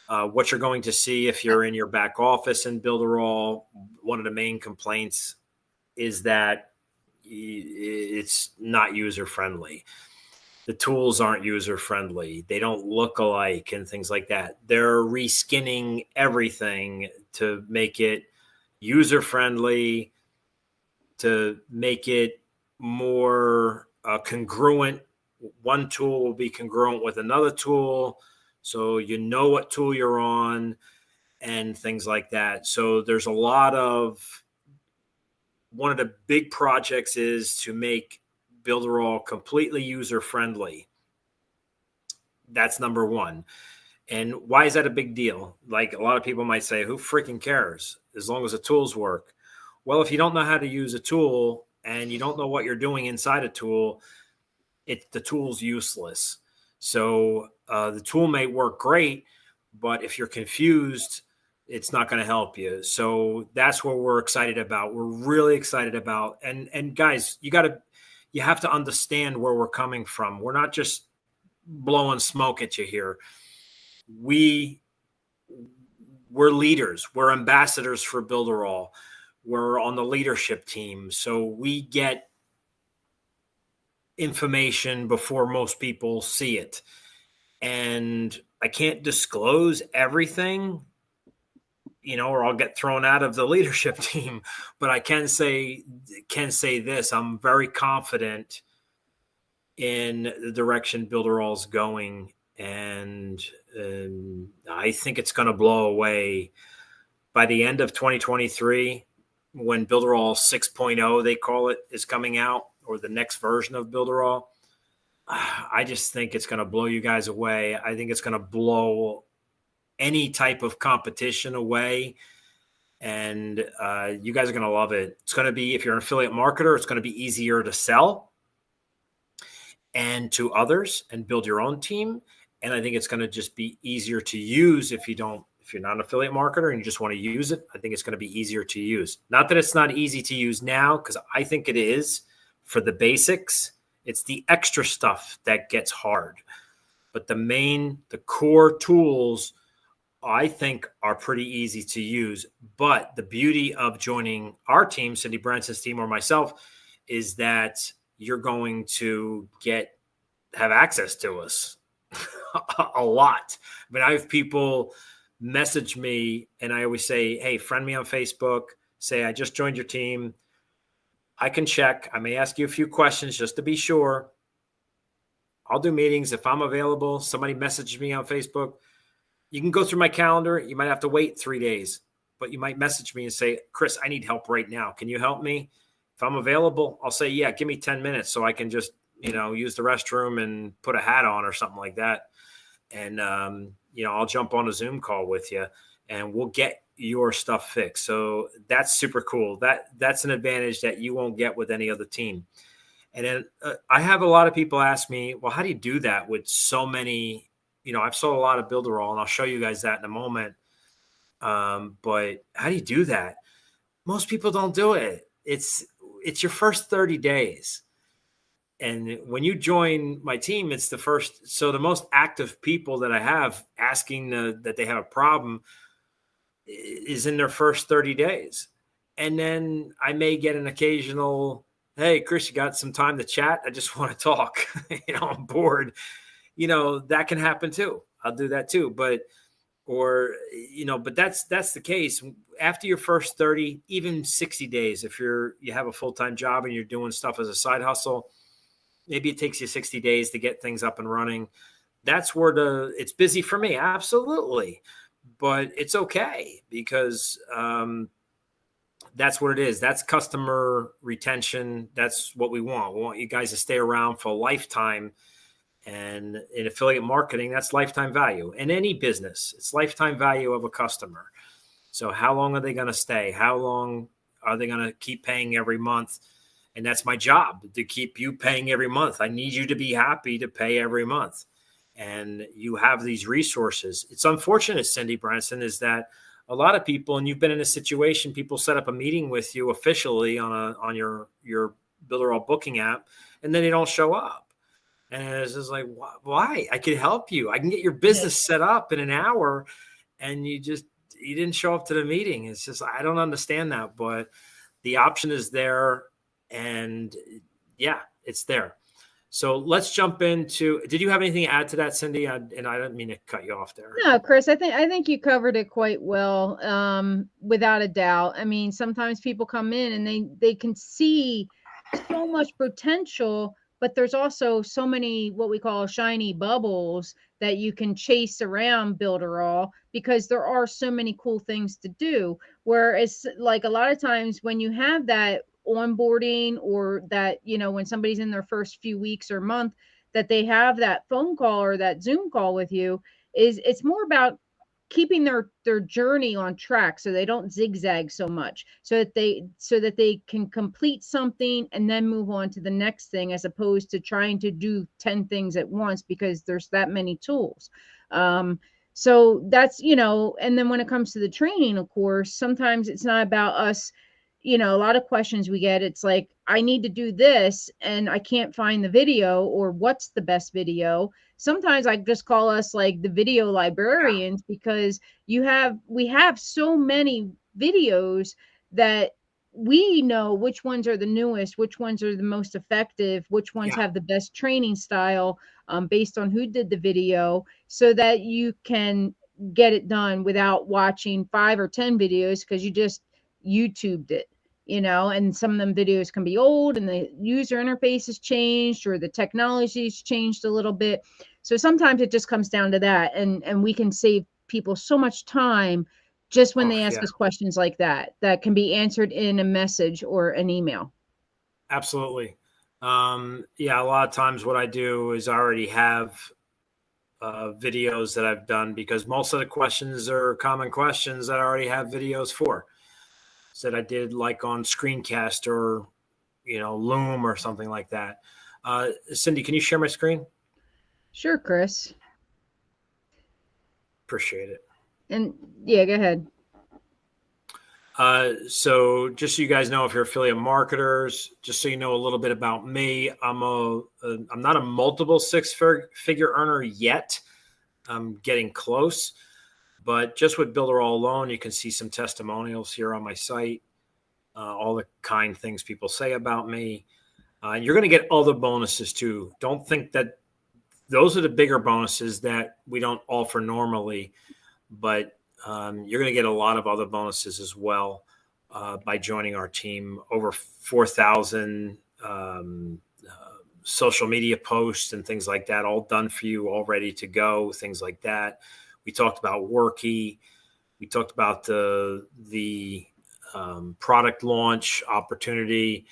what you're going to see if you're in your back office in Builderall, one of the main complaints is that it's not user-friendly. The tools aren't user-friendly. They don't look alike and things like that. They're reskinning everything to make it user-friendly, to make it more congruent. One tool will be congruent with another tool, so you know what tool you're on and things like that. So there's a lot of, one of the big projects is to make Builderall completely user-friendly. That's number one. And why is that a big deal? Like, a lot of people might say, who freaking cares as long as the tools work? Well, if you don't know how to use a tool and you don't know what you're doing inside a tool, the tool's useless. So the tool may work great, but if you're confused, it's not going to help you. So that's what we're excited about. We're really excited about. And guys, you have to understand where we're coming from. We're not just blowing smoke at you here. We're leaders. We're ambassadors for Builderall. We're on the leadership team. So we get information before most people see it. And I can't disclose everything, or I'll get thrown out of the leadership team. But I can say this: I'm very confident in the direction Builderall's going, and I think it's going to blow away by the end of 2023 when Builderall 6.0, they call it, is coming out, or the next version of Builderall. I just think it's going to blow you guys away. I think it's going to blow any type of competition away. And you guys are going to love it. It's going to be, if you're an affiliate marketer, it's going to be easier to sell and to others and build your own team. And I think it's going to just be easier to use if you're not an affiliate marketer and you just want to use it. I think it's going to be easier to use. Not that it's not easy to use now, because I think it is for the basics. It's the extra stuff that gets hard. But the core tools, I think, are pretty easy to use. But the beauty of joining our team, Cindy Branson's team or myself, is that you're going to have access to us a lot. I mean, I have people message me and I always say, hey, friend me on Facebook, say, I just joined your team. I can check. I may ask you a few questions just to be sure. I'll do meetings if I'm available. Somebody messaged me on Facebook. You can go through my calendar. You might have to wait 3 days, but you might message me and say, Chris, I need help right now. Can you help me? If I'm available, I'll say, yeah, give me 10 minutes so I can just, use the restroom and put a hat on or something like that. And, I'll jump on a Zoom call with you and we'll get your stuff fixed. So that's super cool. That's an advantage that you won't get with any other team. And then I have a lot of people ask me, well, how do you do that with so many, I've sold a lot of Builderall and I'll show you guys that in a moment. But how do you do that? Most people don't do it. It's your first 30 days. And when you join my team, it's the most active people that I have asking that they have a problem is in their first 30 days. And then I may get an occasional, hey, Chris, you got some time to chat? I just want to talk. I'm bored. That can happen too. I'll do that too. But that's the case. After your first 30, even 60 days, if you have a full-time job and you're doing stuff as a side hustle, maybe it takes you 60 days to get things up and running. That's where it's busy for me. Absolutely. But it's okay because that's what it is. That's customer retention. That's what we want. We want you guys to stay around for a lifetime. And in affiliate marketing, that's lifetime value. In any business, it's lifetime value of a customer. So how long are they going to stay? How long are they going to keep paying every month? And that's my job, to keep you paying every month. I need you to be happy to pay every month. And you have these resources. It's unfortunate, Cindy Branson, is that a lot of people, and you've been in a situation, people set up a meeting with you officially on your Builderall Booking App, and then they don't show up. And it's just like, why? I could help you. I can get your business set up in an hour, and you didn't show up to the meeting. It's just, I don't understand that, but the option is there, and yeah, it's there. So let's jump into, did you have anything to add to that, Cindy? And I didn't mean to cut you off there. No, Chris, I think you covered it quite well, without a doubt. I mean, sometimes people come in and they can see so much potential, but there's also so many what we call shiny bubbles that you can chase around Builderall because there are so many cool things to do. Whereas like a lot of times when you have that onboarding or that, when somebody's in their first few weeks or month, that they have that phone call or that Zoom call with you, it's more about keeping their journey on track so they don't zigzag so much, so that they can complete something and then move on to the next thing, as opposed to trying to do 10 things at once because there's that many tools. So that's, and then when it comes to the training, of course, sometimes it's not about us. A lot of questions we get, it's like, I need to do this and I can't find the video, or what's the best video. Sometimes I just call us like the video librarians, because we have so many videos that we know which ones are the newest, which ones are the most effective, which ones have the best training style, based on who did the video, so that you can get it done without watching 5 or 10 videos because you just YouTubed it, and some of them videos can be old and the user interface has changed or the technology's changed a little bit. So sometimes it just comes down to that. And we can save people so much time just when they ask us questions like that can be answered in a message or an email. Absolutely. A lot of times what I do is I already have videos that I've done, because most of the questions are common questions that I already have videos for, that I did like on Screencast or, Loom or something like that. Cindy, can you share my screen? Sure, Chris. Appreciate it. And yeah, go ahead. So just so you guys know, if you're affiliate marketers, just so you know a little bit about me, I'm not a multiple six-figure earner yet. I'm getting close, but just with Builderall alone, you can see some testimonials here on my site, all the kind things people say about me. You're going to get other bonuses too. Don't think that those are the bigger bonuses that we don't offer normally, but you're going to get a lot of other bonuses as well by joining our team. Over 4,000 social media posts and things like that, all done for you, all ready to go, things like that. We talked about Worky. We talked about the product launch opportunity.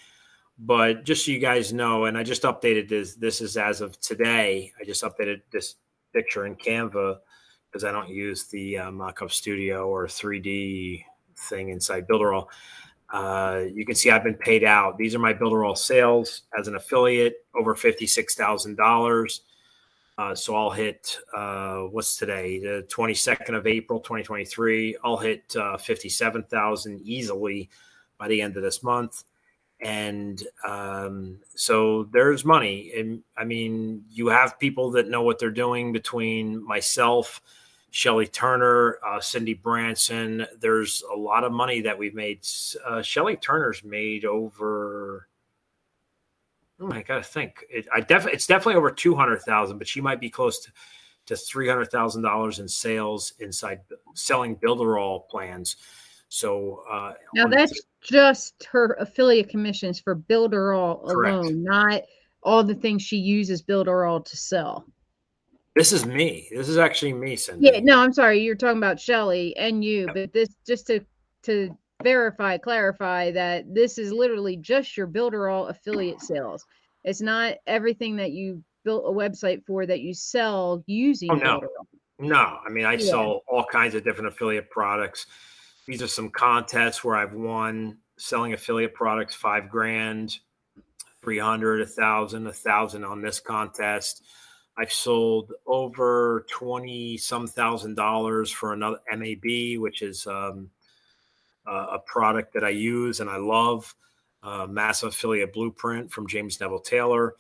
But just so you guys know, and I just updated this. This is as of today. I just updated this picture in Canva because I don't use the Mockup Studio or 3D thing inside Builderall. You can see I've been paid out. These are my Builderall sales as an affiliate, over $56,000. So I'll hit, what's today? The 22nd of April, 2023. I'll hit 57,000 easily by the end of this month. And so there's money. And I mean, you have people that know what they're doing between myself, Shelly Turner, Cindy Branson. There's a lot of money that we've made. Shelly Turner's made over, I got to think. It's definitely over 200,000, but she might be close to $300,000 in sales inside selling Builderall plans. So now that's just her affiliate commissions for Builderall alone, not all the things she uses Builderall to sell. This is me. This is actually me, Cindy. Yeah, no, I'm sorry. You're talking about Shelly and you, but this just to clarify that this is literally just your Builderall affiliate sales. It's not everything that you built a website for that you sell using Builderall. No, I mean, I sell all kinds of different affiliate products. These are some contests where I've won selling affiliate products, $5,000, 300, 1,000 on this contest. I've sold over 20-some $1,000 for another MAB, which is a product that I use and I love. Massive Affiliate Blueprint from James Neville Taylor.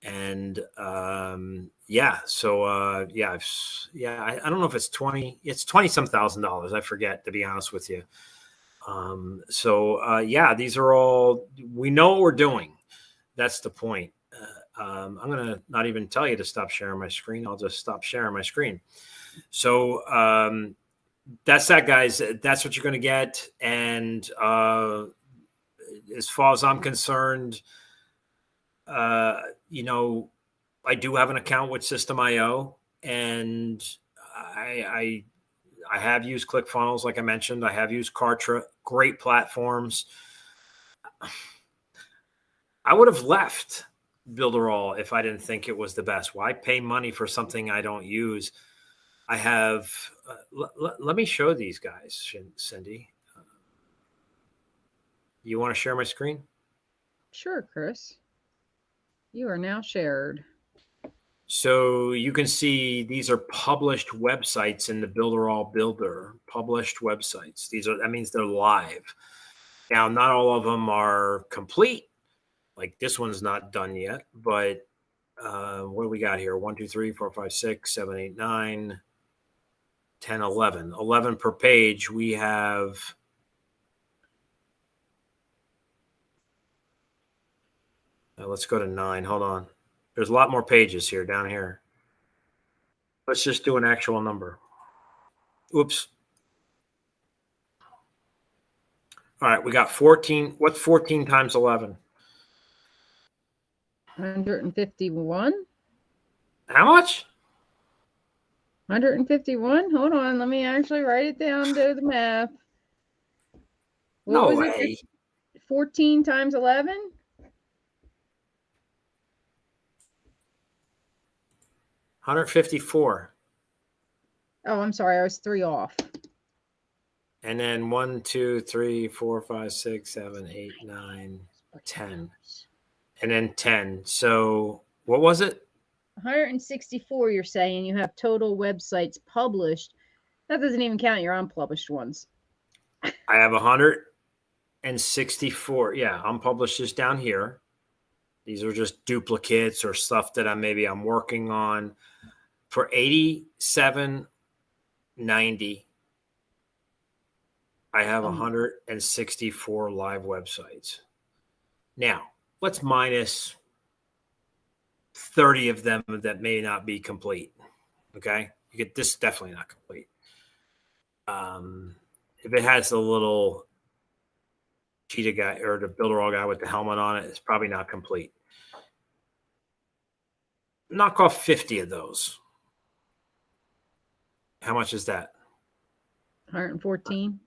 And I don't know if it's 20, it's 20-some $1,000. I forget, to be honest with you. These are all, we know what we're doing. That's the point. I'm going to not even tell you to stop sharing my screen. I'll just stop sharing my screen. So that's that, guys. That's what you're going to get. And as far as I'm concerned, I do have an account with System.io, and I have used ClickFunnels, like I mentioned. I have used Kartra, great platforms. I would have left Builderall if I didn't think it was the best. Why pay money for something I don't use? I have, let me show these guys, Cindy. You want to share my screen? Sure, Chris. You are now shared. So you can see these are published websites in the Builderall Builder, published websites. That means they're live. Now, not all of them are complete. Like this one's not done yet, but what do we got here? 1, 2, 3, 4, 5, 6, 7, 8, 9, 10, 11. 11 per page. We have Let's go to 9. Hold on. There's a lot more pages here down here. Let's just do an actual number. Oops. All right, we got 14. What's 14 times 11? 151. How much? 151. Hold on, let me actually write it down, do the math. What was way. it? 14 times 11? 154. Oh, I'm sorry, I was 3 off. And then 1, 2, 3, 4, 5, 6, 7, 8, 9, 10. And then 10. So what was it? 164, you're saying you have total websites published. That doesn't even count your unpublished ones. I have 164. Yeah, unpublished is down here. These are just duplicates or stuff that I'm working on. For $87.90, I have 164 live websites. Now, let's minus 30 of them that may not be complete. Okay, you get this, definitely not complete. If it has the little cheetah guy or the Builderall guy with the helmet on it, it's probably not complete. Knock off 50 of those. How much is that? 114.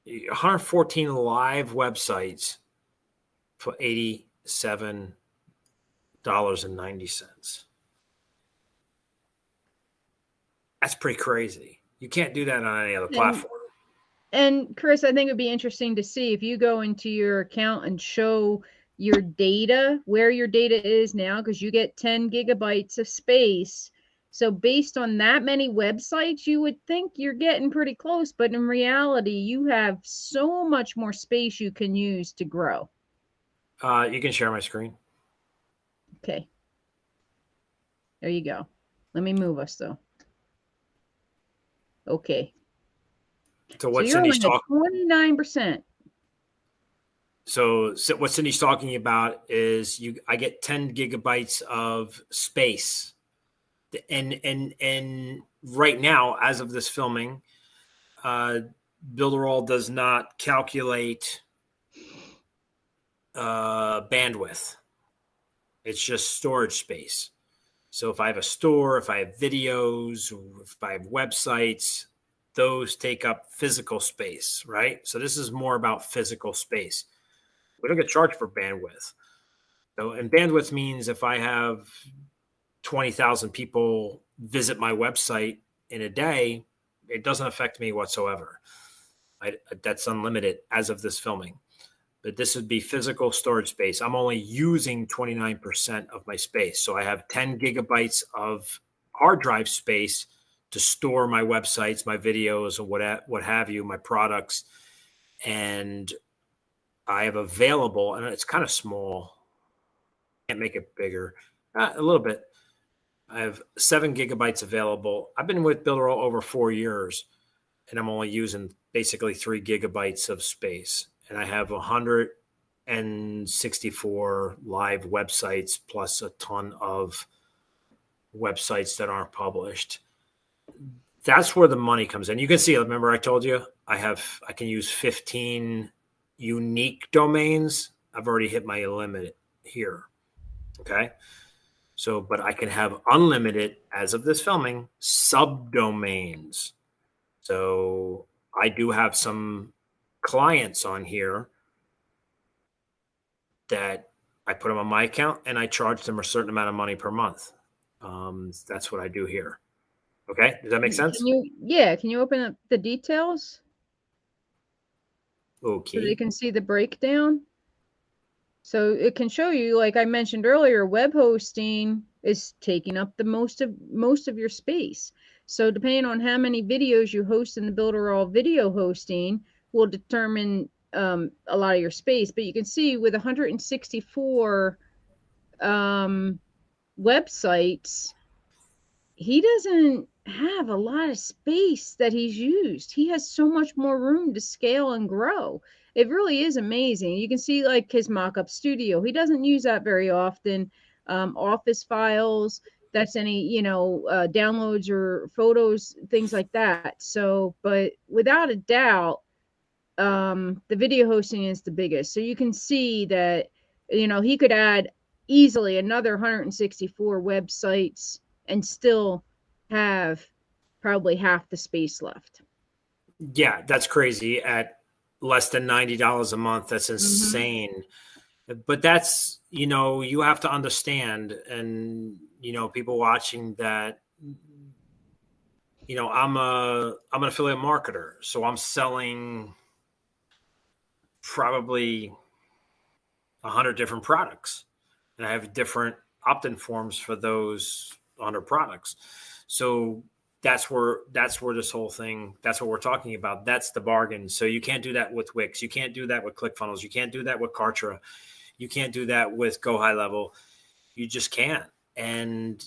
114 live websites for $87.90. That's pretty crazy. You can't do that on any other platform. And Chris, I think it'd be interesting to see if you go into your account and show your data, where your data is now, because you get 10 gigabytes of space. So based on that many websites, you would think you're getting pretty close, but in reality, you have so much more space you can use to grow. You can share my screen. Okay. There you go. Let me move us though. Okay. So what you're Cindy's talking 29%. So what Cindy's talking about is I get 10 gigabytes of space. And right now, as of this filming, Builderall does not calculate bandwidth. It's just storage space. So if I have a store, if I have videos, if I have websites, those take up physical space, right? So this is more about physical space. We don't get charged for bandwidth. So, and bandwidth means if I have 20,000 people visit my website in a day, it doesn't affect me whatsoever. That's unlimited as of this filming. But this would be physical storage space. I'm only using 29% of my space. So I have 10 gigabytes of hard drive space to store my websites, my videos, or what have you, my products. And I have available, and it's kind of small. Can't make it bigger. A little bit. I have 7 gigabytes available. I've been with Builderall over 4 years, and I'm only using basically 3 gigabytes of space. And I have 164 live websites plus a ton of websites that aren't published. That's where the money comes in. You can see, remember I told you I can use 15 unique domains. I've already hit my limit here. Okay. So, but I can have unlimited, as of this filming, subdomains. So I do have some clients on here that I put them on my account and I charge them a certain amount of money per month. That's what I do here. Okay. Does that make sense? Can you open up the details? Okay. So they can see the breakdown. So it can show you, like I mentioned earlier, web hosting is taking up the most of your space. So depending on how many videos you host in the Builderall video hosting will determine a lot of your space. But you can see with 164 websites, he doesn't have a lot of space that he's used. He has so much more room to scale and grow. it really is amazing. You can see like his Mockup Studio. He doesn't use that very often. Office files, that's any, downloads or photos, things like that. So, but without a doubt, the video hosting is the biggest. So you can see that, he could add easily another 164 websites and still have probably half the space left. Yeah, that's crazy at less than $90 a month. That's insane. But that's, you have to understand, and, people watching that, I'm an affiliate marketer. So I'm selling probably 100 different products, and I have different opt-in forms for those 100 products. So that's where this whole thing, that's what we're talking about. That's the bargain. So you can't do that with Wix. You can't do that with ClickFunnels. You can't do that with Kartra. You can't do that with Go High Level. You just can't. And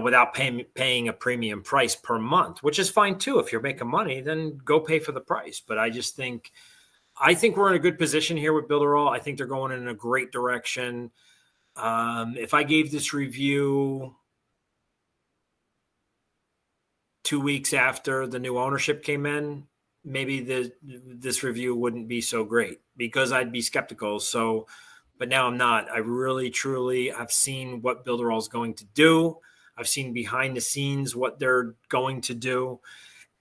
without paying a premium price per month, which is fine too. If you're making money, then go pay for the price. But I think we're in a good position here with Builderall. I think they're going in a great direction. If I gave this review 2 weeks after the new ownership came in, maybe this review wouldn't be so great because I'd be skeptical. So, but now I'm not. I really, truly, I've seen what Builderall is going to do. I've seen behind the scenes what they're going to do.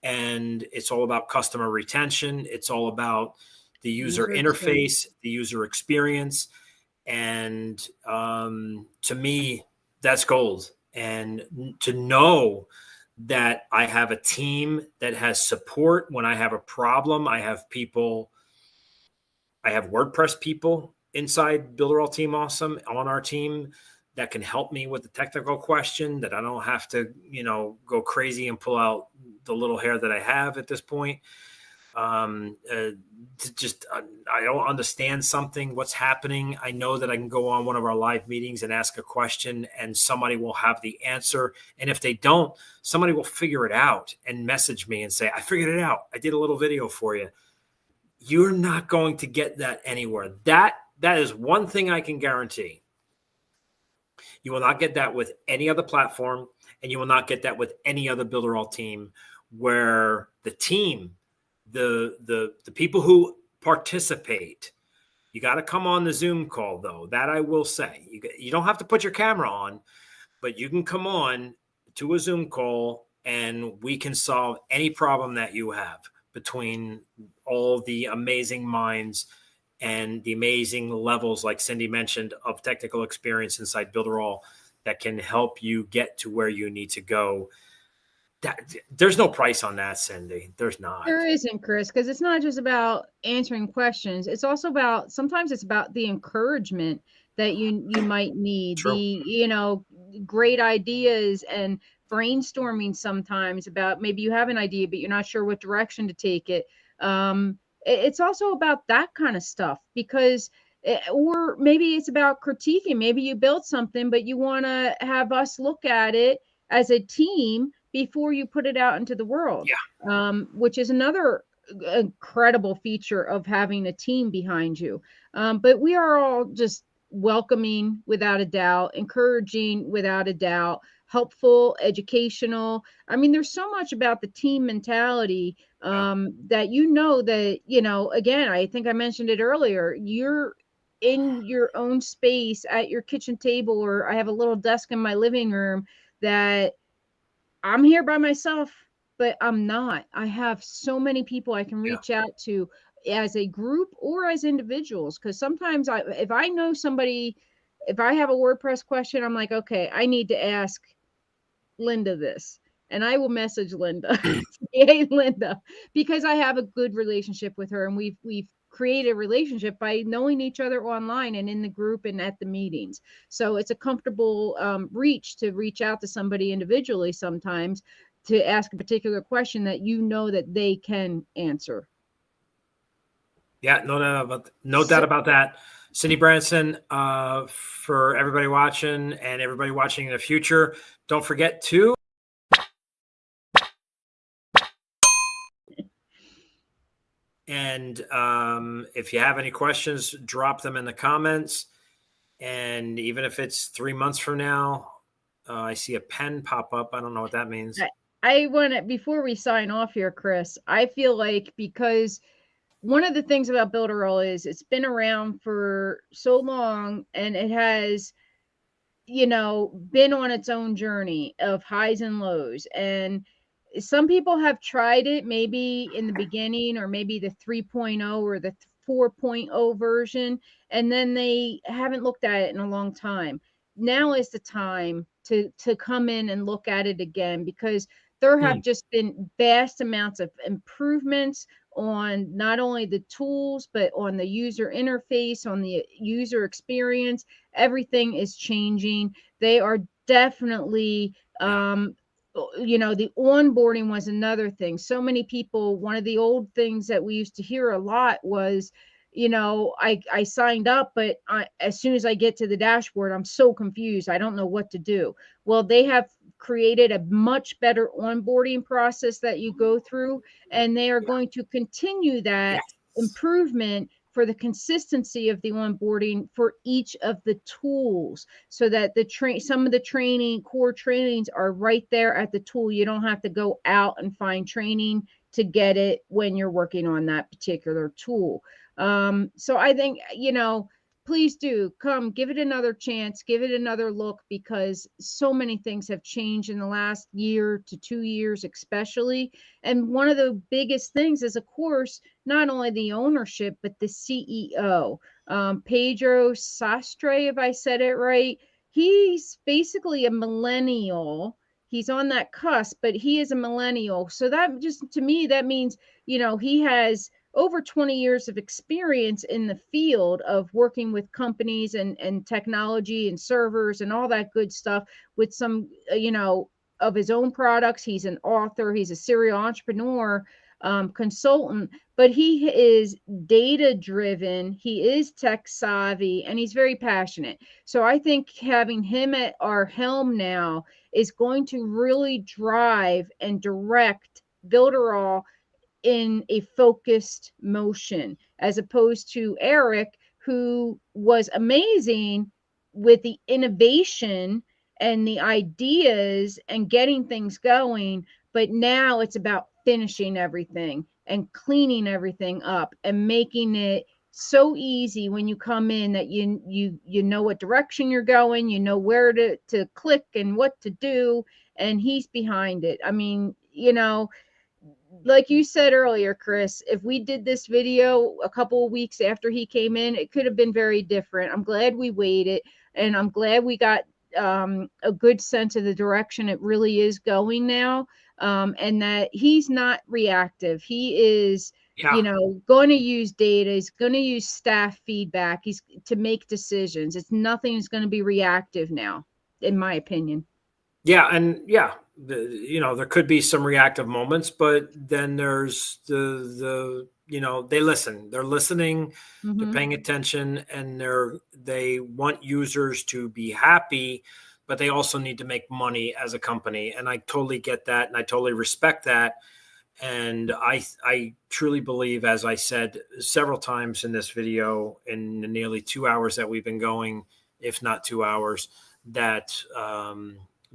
And it's all about customer retention. It's all about the user interface, the user experience. And to me, that's gold. And to know that I have a team that has support when I have a problem. I have WordPress people inside Builderall Team Awesome on our team that can help me with the technical question, that I don't have to, go crazy and pull out the little hair that I have at this point. I don't understand something, what's happening. I know that I can go on one of our live meetings and ask a question and somebody will have the answer. And if they don't, somebody will figure it out and message me and say, I figured it out. I did a little video for you. You're not going to get that anywhere. That is one thing I can guarantee. You will not get that with any other platform, and you will not get that with any other Builderall team, where the team, the people who participate, you got to come on the Zoom call, though. That I will say. You don't have to put your camera on, but you can come on to a Zoom call and we can solve any problem that you have between all the amazing minds and the amazing levels, like Cindy mentioned, of technical experience inside Builderall that can help you get to where you need to go. There's no price on that, Cindy. There's not. There isn't, Chris, because it's not just about answering questions. It's also about, sometimes it's about the encouragement that you might need. True. The, great ideas and brainstorming sometimes about, maybe you have an idea, but you're not sure what direction to take it. It's also about that kind of stuff, because or maybe it's about critiquing. Maybe you built something, but you want to have us look at it as a team before you put it out into the world. Yeah. Which is another incredible feature of having a team behind you. But we are all just welcoming, without a doubt, encouraging, without a doubt, helpful, educational. I mean, there's so much about the team mentality that, that, again, I think I mentioned it earlier, you're in your own space at your kitchen table, or I have a little desk in my living room that I'm here by myself, but I'm not. I have so many people I can reach out to as a group or as individuals. Because sometimes if I know somebody, if I have a WordPress question, I'm like, okay, I need to ask Linda this. And I will message Linda, hey, Linda, because I have a good relationship with her. And we've created a relationship by knowing each other online and in the group and at the meetings. So it's a comfortable reach out to somebody individually sometimes to ask a particular question that that they can answer. Yeah, no doubt about that. Cindy Branson, for everybody watching and everybody watching in the future, don't forget to And if you have any questions, drop them in the comments. And even if it's 3 months from now, I see a pen pop up. I don't know what that means. I want to, before we sign off here, Chris, I feel like because one of the things about Builderall is it's been around for so long and it has, been on its own journey of highs and lows. And some people have tried it maybe in the beginning or maybe the 3.0 or the 4.0 version, and then they haven't looked at it in a long time. Now is the time to come in and look at it again, because there have just been vast amounts of improvements on not only the tools, but on the user interface, on the user experience. Everything is changing. They are definitely, the onboarding was another thing. So many people, one of the old things that we used to hear a lot was, I signed up, but as soon as I get to the dashboard, I'm so confused. I don't know what to do. Well, they have created a much better onboarding process that you go through, and they are going to continue that improvement for the consistency of the onboarding for each of the tools, so that some of the core trainings are right there at the tool. You don't have to go out and find training to get it when you're working on that particular tool. So I think, please do come give it another chance, give it another look, because so many things have changed in the last year to 2 years, especially. And one of the biggest things is, of course, not only the ownership, but the CEO, Pedro Sastre, if I said it right. He's basically a millennial. He's on that cusp, but he is a millennial. So that just, to me, that means, he has over 20 years of experience in the field of working with companies and technology and servers and all that good stuff, with some, of his own products. He's an author, he's a serial entrepreneur, consultant, but he is data driven, he is tech savvy, and he's very passionate. So I think having him at our helm now is going to really drive and direct Builderall in a focused motion, as opposed to Eric, who was amazing with the innovation and the ideas and getting things going. But now it's about finishing everything and cleaning everything up and making it so easy when you come in that you know what direction you're going, you know where to click and what to do, and he's behind it. I mean, like you said earlier, Chris, if we did this video a couple of weeks after he came in, it could have been very different. I'm glad we waited, and I'm glad we got a good sense of the direction it really is going now, and that he's not reactive. He is, going to use data. He's going to use staff feedback. He's to make decisions. Nothing is going to be reactive now, in my opinion. There could be some reactive moments, but then there's the they listen. They're listening, they're paying attention, and they want users to be happy, but they also need to make money as a company. And I totally get that, and I totally respect that. And I truly believe, as I said several times in this video, in the nearly 2 hours that we've been going, if not 2 hours, that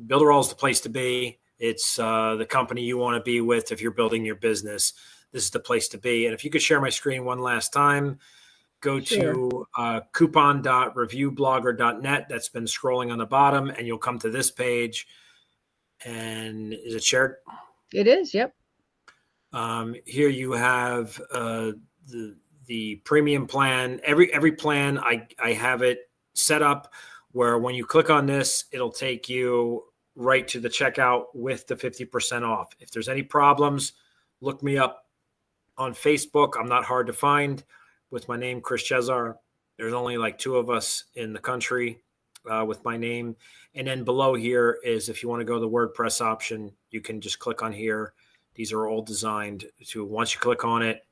Builderall is the place to be. It's the company you want to be with if you're building your business. This is the place to be. And if you could share my screen one last time, go to coupon.reviewblogger.net. That's been scrolling on the bottom, and you'll come to this page. And is it shared? It is, yep. Here you have the premium plan. Every plan, I have it set up where when you click on this, it'll take you right to the checkout with the 50% off. If there's any problems, look me up on Facebook. I'm not hard to find with my name, Chris Chesar. There's only like 2 of us in the country with my name. And then below here is, if you want to go to the WordPress option, you can just click on here. These are all designed to, once you click on it,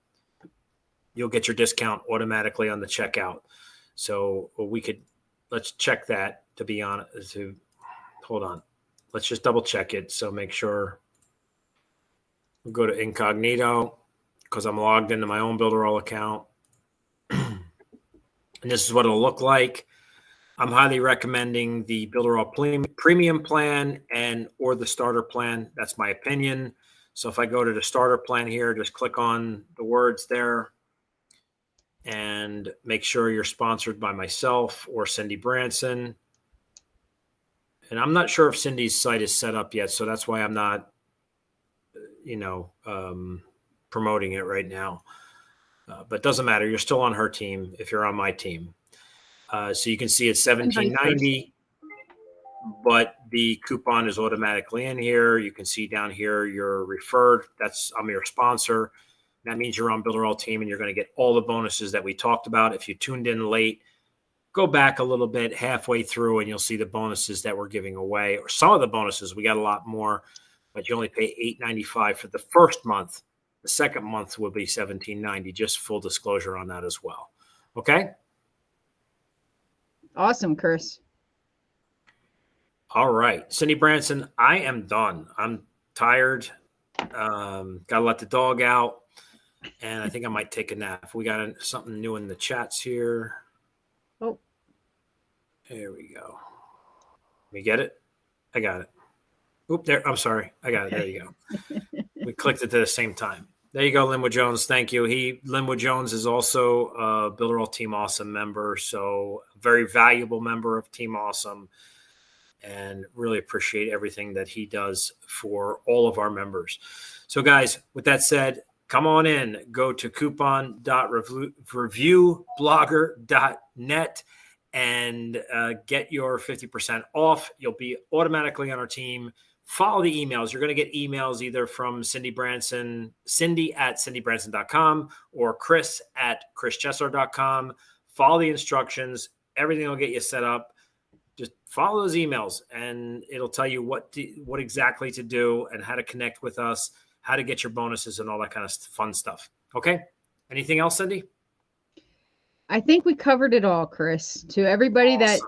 you'll get your discount automatically on the checkout. So let's check that, to be honest. Hold on. Let's just double check it. So make sure we go to incognito, because I'm logged into my own Builderall account. And this is what it'll look like. I'm highly recommending the Builderall Premium plan or the starter plan. That's my opinion. So if I go to the starter plan here, just click on the words there and make sure you're sponsored by myself or Cindy Branson. And I'm not sure if Cindy's site is set up yet, so that's why I'm not, promoting it right now. But it doesn't matter. You're still on her team if you're on my team. So you can see it's $17.90, but the coupon is automatically in here. You can see down here you're referred. I'm your sponsor. That means you're on Builderall team and you're going to get all the bonuses that we talked about. If you tuned in late, go back a little bit halfway through and you'll see the bonuses that we're giving away, or some of the bonuses. We got a lot more, but you only pay $8.95 for the first month. The second month will be $17.90. Just full disclosure on that as well. Okay. Awesome, Chris. All right, Cindy Branson, I am done. I'm tired. Got to let the dog out, and I think I might take a nap. We got something new in the chats here. Oh, there we go. We get it? I got it. Oop, there. I'm sorry. I got it. There you go. We clicked it at the same time. There you go, Linwood Jones. Thank you. Linwood Jones is also a Builderall Team Awesome member, so a very valuable member of Team Awesome, and really appreciate everything that he does for all of our members. So, guys, with that said, come on in. Go to coupon.reviewblogger.net and get your 50% off. You'll be automatically on our team. Follow the emails. You're going to get emails either from Cindy Branson, cindy@cindybranson.com, or chris@chrischesar.com. Follow the instructions. Everything will get you set up. Just follow those emails, and it'll tell you what exactly to do and how to connect with us, how to get your bonuses, and all that kind of fun stuff. Okay? Anything else, Cindy? I think we covered it all, Chris. To everybody that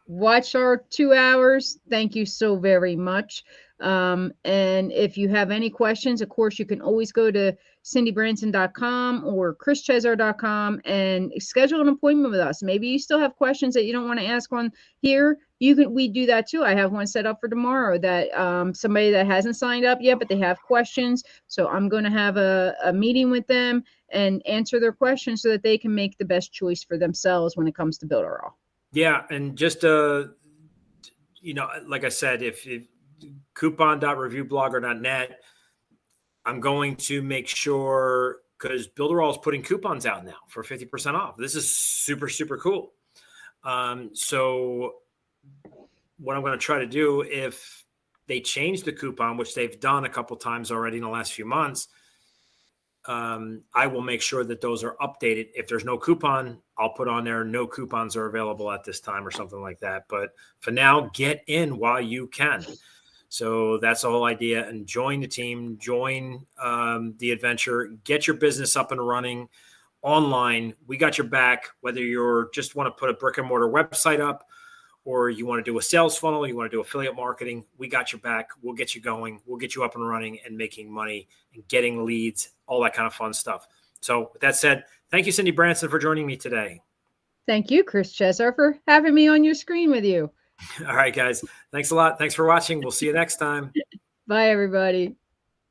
watch our 2 hours, thank you so very much. And if you have any questions, of course, you can always go to cindybranson.com or chrischesar.com and schedule an appointment with us. Maybe you still have questions that you don't want to ask on here. We do that too. I have one set up for tomorrow that somebody that hasn't signed up yet, but they have questions. So I'm going to have a meeting with them and answer their questions so that they can make the best choice for themselves when it comes to Builderall. Yeah, and just like I said, if coupon.reviewblogger.net, I'm going to make sure, because Builderall is putting coupons out now for 50% off. This is super, super cool. So what I'm going to try to do, if they change the coupon, which they've done a couple times already in the last few months, I will make sure that those are updated. If there's no coupon, I'll put on there, no coupons are available at this time or something like that. But for now, get in while you can. So that's the whole idea. And join the team, join the adventure, get your business up and running online. We got your back, whether you're just want to put a brick and mortar website up, or you want to do a sales funnel, you want to do affiliate marketing, we got your back. We'll get you going. We'll get you up and running and making money and getting leads, all that kind of fun stuff. So with that said, thank you, Cindy Branson, for joining me today. Thank you, Chris Chesar, for having me on your screen with you. All right, guys. Thanks a lot. Thanks for watching. We'll see you next time. Bye, everybody.